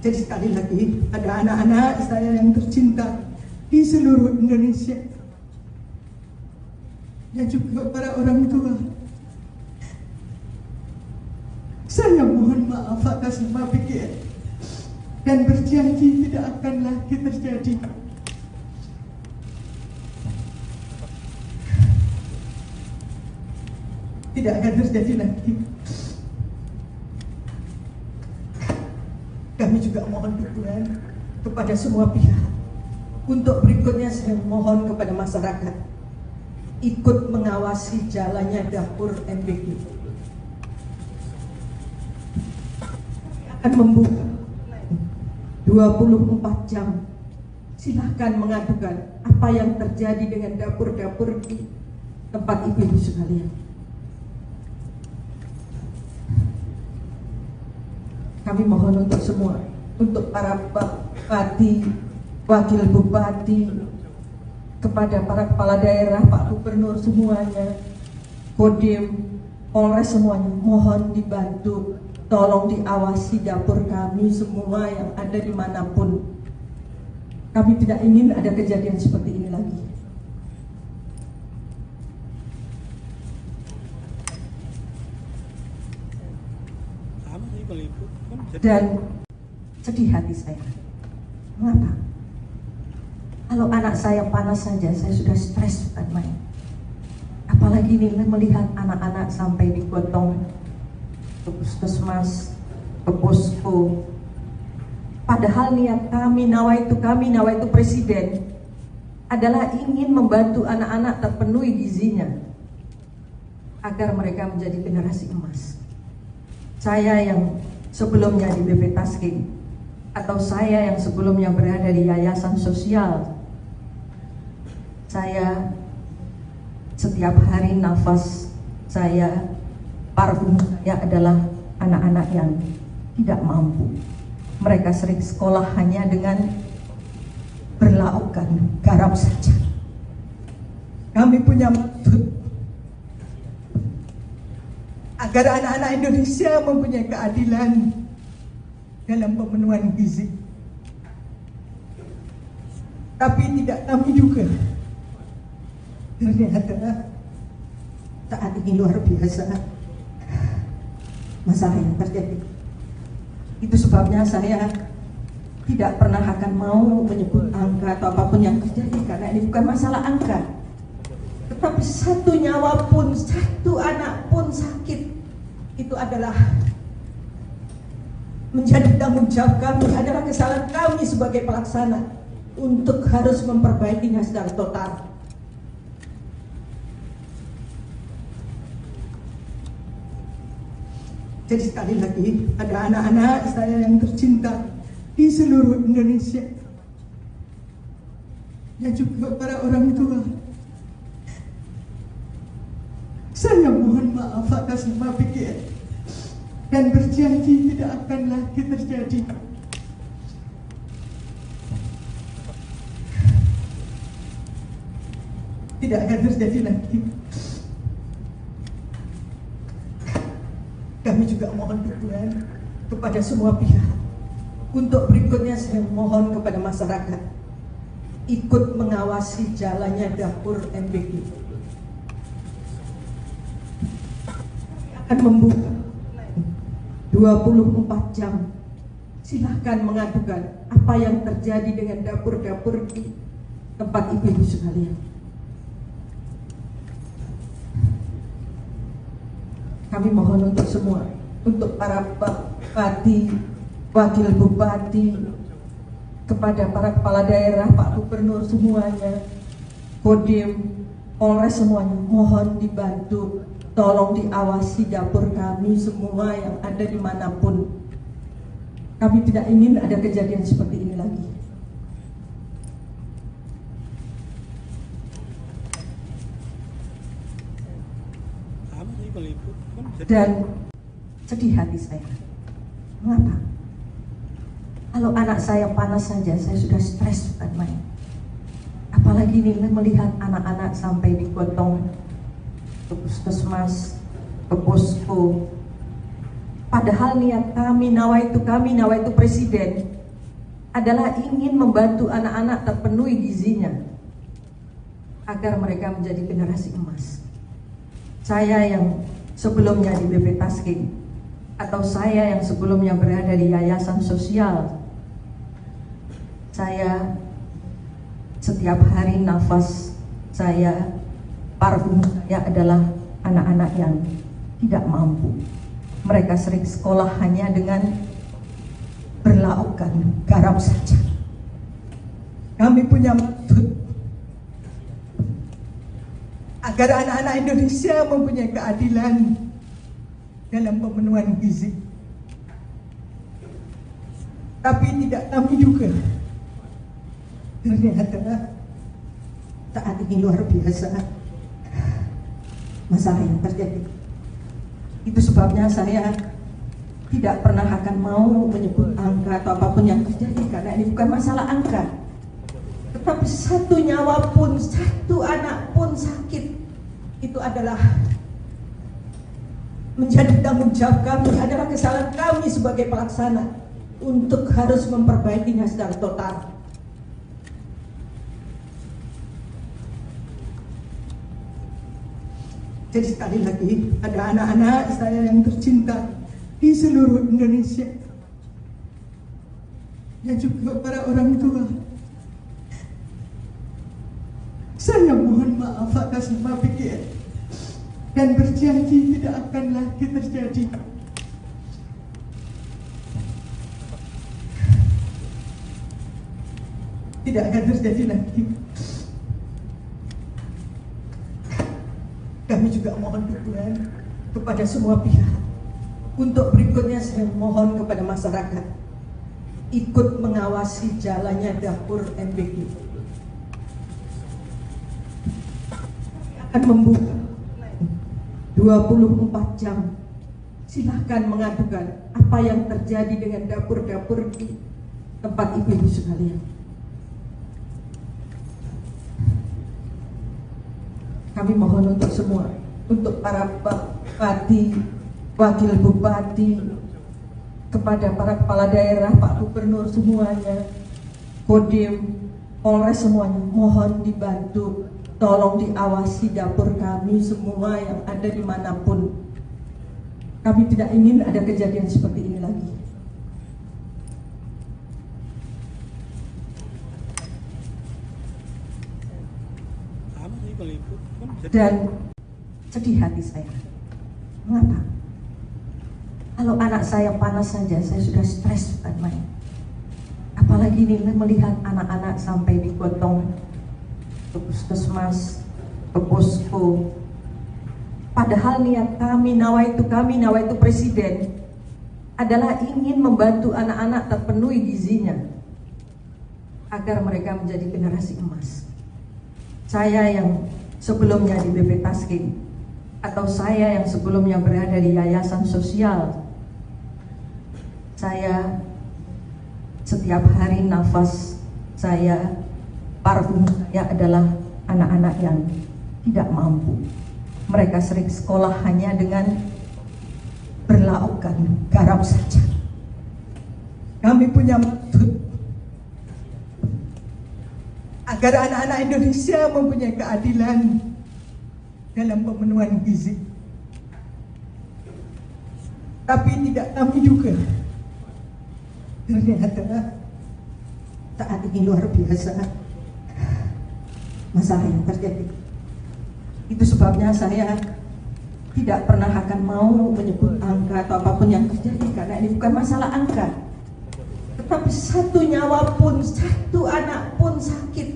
Jadi sekali lagi, ada anak-anak saya yang tercinta di seluruh Indonesia dan juga para orang tua. Saya mohon maaf atas semua pikiran dan berjanji tidak akan lagi terjadi. Tidak akan terjadi lagi. Kami juga mohon dukungan kepada semua pihak. Untuk berikutnya saya mohon kepada masyarakat ikut mengawasi jalannya dapur MBG. Akan membuka 24 jam. Silahkan mengadukan apa yang terjadi dengan dapur-dapur di tempat ibu-ibu sekalian. Kami mohon untuk semua, untuk para bupati, wakil bupati, kepada para kepala daerah, Pak Gubernur semuanya, Kodim, Polres semuanya, mohon dibantu, tolong diawasi dapur kami semua yang ada dimanapun. Kami tidak ingin ada kejadian seperti ini lagi. Dan sedih hati saya. Mengapa? Kalau anak saya panas saja, saya sudah stres bukan main. Apalagi ini melihat anak-anak sampai digotong ke puskesmas, ke posko. Padahal niat kami, nawaitu presiden adalah ingin membantu anak-anak terpenuhi gizinya agar mereka menjadi generasi emas. Saya yang sebelumnya di BP Tasking, atau saya yang sebelumnya berada di yayasan sosial, saya setiap hari nafas saya, parfum saya adalah anak-anak yang tidak mampu. Mereka sering sekolah hanya dengan berlaukkan garam saja. Kami punya maksud agar anak-anak Indonesia mempunyai keadilan dalam pemenuhan gizi. Tapi tidak kami juga. Ternyata saat ini luar biasa masalah yang terjadi. Itu sebabnya saya tidak pernah akan mau menyebut angka atau apapun yang terjadi, karena ini bukan masalah angka. Tetapi satu nyawa pun, satu anak pun sakit, itu adalah menjadi tanggung jawab kami, adalah kesalahan kami sebagai pelaksana untuk harus memperbaikinya secara total. Jadi sekali lagi, ada anak-anak saya yang tercinta di seluruh Indonesia dan juga para orang tua. Saya mohon maaf atas semua pikiran dan berjanji tidak akan lagi terjadi. Tidak akan terjadi lagi. Kami juga mohon dukungan kepada semua pihak. Untuk berikutnya saya mohon kepada masyarakat ikut mengawasi jalannya dapur MBG. Akan membuka 24 jam. Silahkan mengadukan apa yang terjadi dengan dapur-dapur di tempat ibu-ibu sekalian. Kami mohon untuk semua, untuk para bupati, wakil bupati, kepada para kepala daerah, Pak Gubernur semuanya, Kodim, Polres semuanya, mohon dibantu, tolong diawasi dapur kami semua yang ada dimanapun. Kami tidak ingin ada kejadian seperti ini lagi. Dan sedih hati saya. Mengapa? Kalau anak saya panas saja, saya sudah stres bukan main. Apalagi ini melihat anak-anak sampai digotong ke puskesmas, ke posko. Padahal niat kami, nawaitu presiden adalah ingin membantu anak-anak terpenuhi gizinya agar mereka menjadi generasi emas. Saya yang sebelumnya di BP Tasking atau saya yang sebelumnya berada di yayasan sosial, saya setiap hari nafas saya, parfum saya adalah anak-anak yang tidak mampu. Mereka sering sekolah hanya dengan berlaukkan garam saja. Kami punya maksud agar anak-anak Indonesia mempunyai keadilan dalam pemenuhan gizi. Tapi tidak kami juga. Ternyata Saat ini luar biasa masalah yang terjadi. Itu sebabnya saya tidak pernah akan mau menyebut angka atau apapun yang terjadi, karena ini bukan masalah angka. Tetapi satu nyawa pun, satu anak pun sakit, itu adalah menjadi tanggung jawab kami, adalah kesalahan kami sebagai pelaksana untuk harus memperbaikinya secara total. Jadi sekali lagi, ada anak-anak saya yang tercinta di seluruh Indonesia, dan juga para orang tua. Saya mohon maaf atas semua pikiran dan berjanji tidak akan lagi terjadi. Tidak akan terjadi lagi. Kami juga mohon dukungan kepada semua pihak. Untuk berikutnya saya mohon kepada masyarakat ikut mengawasi jalannya dapur MBG. Akan membuka 24 jam. Silahkan mengadukan apa yang terjadi dengan dapur-dapur di tempat ibu-ibu sekalian. Kami mohon untuk semua, untuk para bupati, wakil bupati, kepada para kepala daerah, Pak Gubernur semuanya, Kodim, Polres semuanya, mohon dibantu, tolong diawasi dapur kami semua yang ada dimanapun. Kami tidak ingin ada kejadian seperti ini lagi. Dan sedih hati saya. Mengapa? Kalau anak saya panas saja, saya sudah stres bukan main. Apalagi ini melihat anak-anak sampai digotong ke puskesmas, ke posko. Padahal niat kami, nawaitu presiden adalah ingin membantu anak-anak terpenuhi gizinya agar mereka menjadi generasi emas. Saya yang sebelumnya di BP Tasking atau saya yang sebelumnya berada di yayasan sosial, saya setiap hari nafas saya, parfum saya adalah anak-anak yang tidak mampu. Mereka sering sekolah hanya dengan berlaukkan garam saja. Kami punya maksud agar anak-anak Indonesia mempunyai keadilan dalam pemenuhan gizi. Tapi tidak kami juga. Ternyata saat ini luar biasa masalah yang terjadi. Itu sebabnya saya tidak pernah akan mau menyebut angka atau apapun yang terjadi, karena ini bukan masalah angka. Tetapi satu nyawa pun, satu anak pun sakit,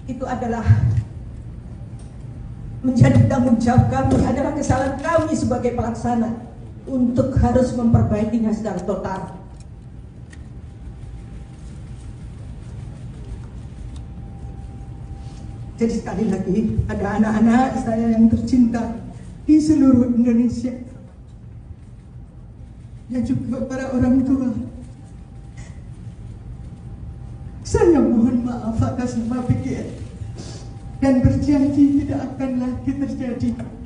itu adalah menjadi tanggung jawab kami, adalah kesalahan kami sebagai pelaksana untuk harus memperbaikinya secara total. Jadi sekali lagi, ada anak-anak saya yang tercinta di seluruh Indonesia, dan juga para orang tua. Saya mohon maaf atas semua pikir dan berjanji tidak akan lagi terjadi.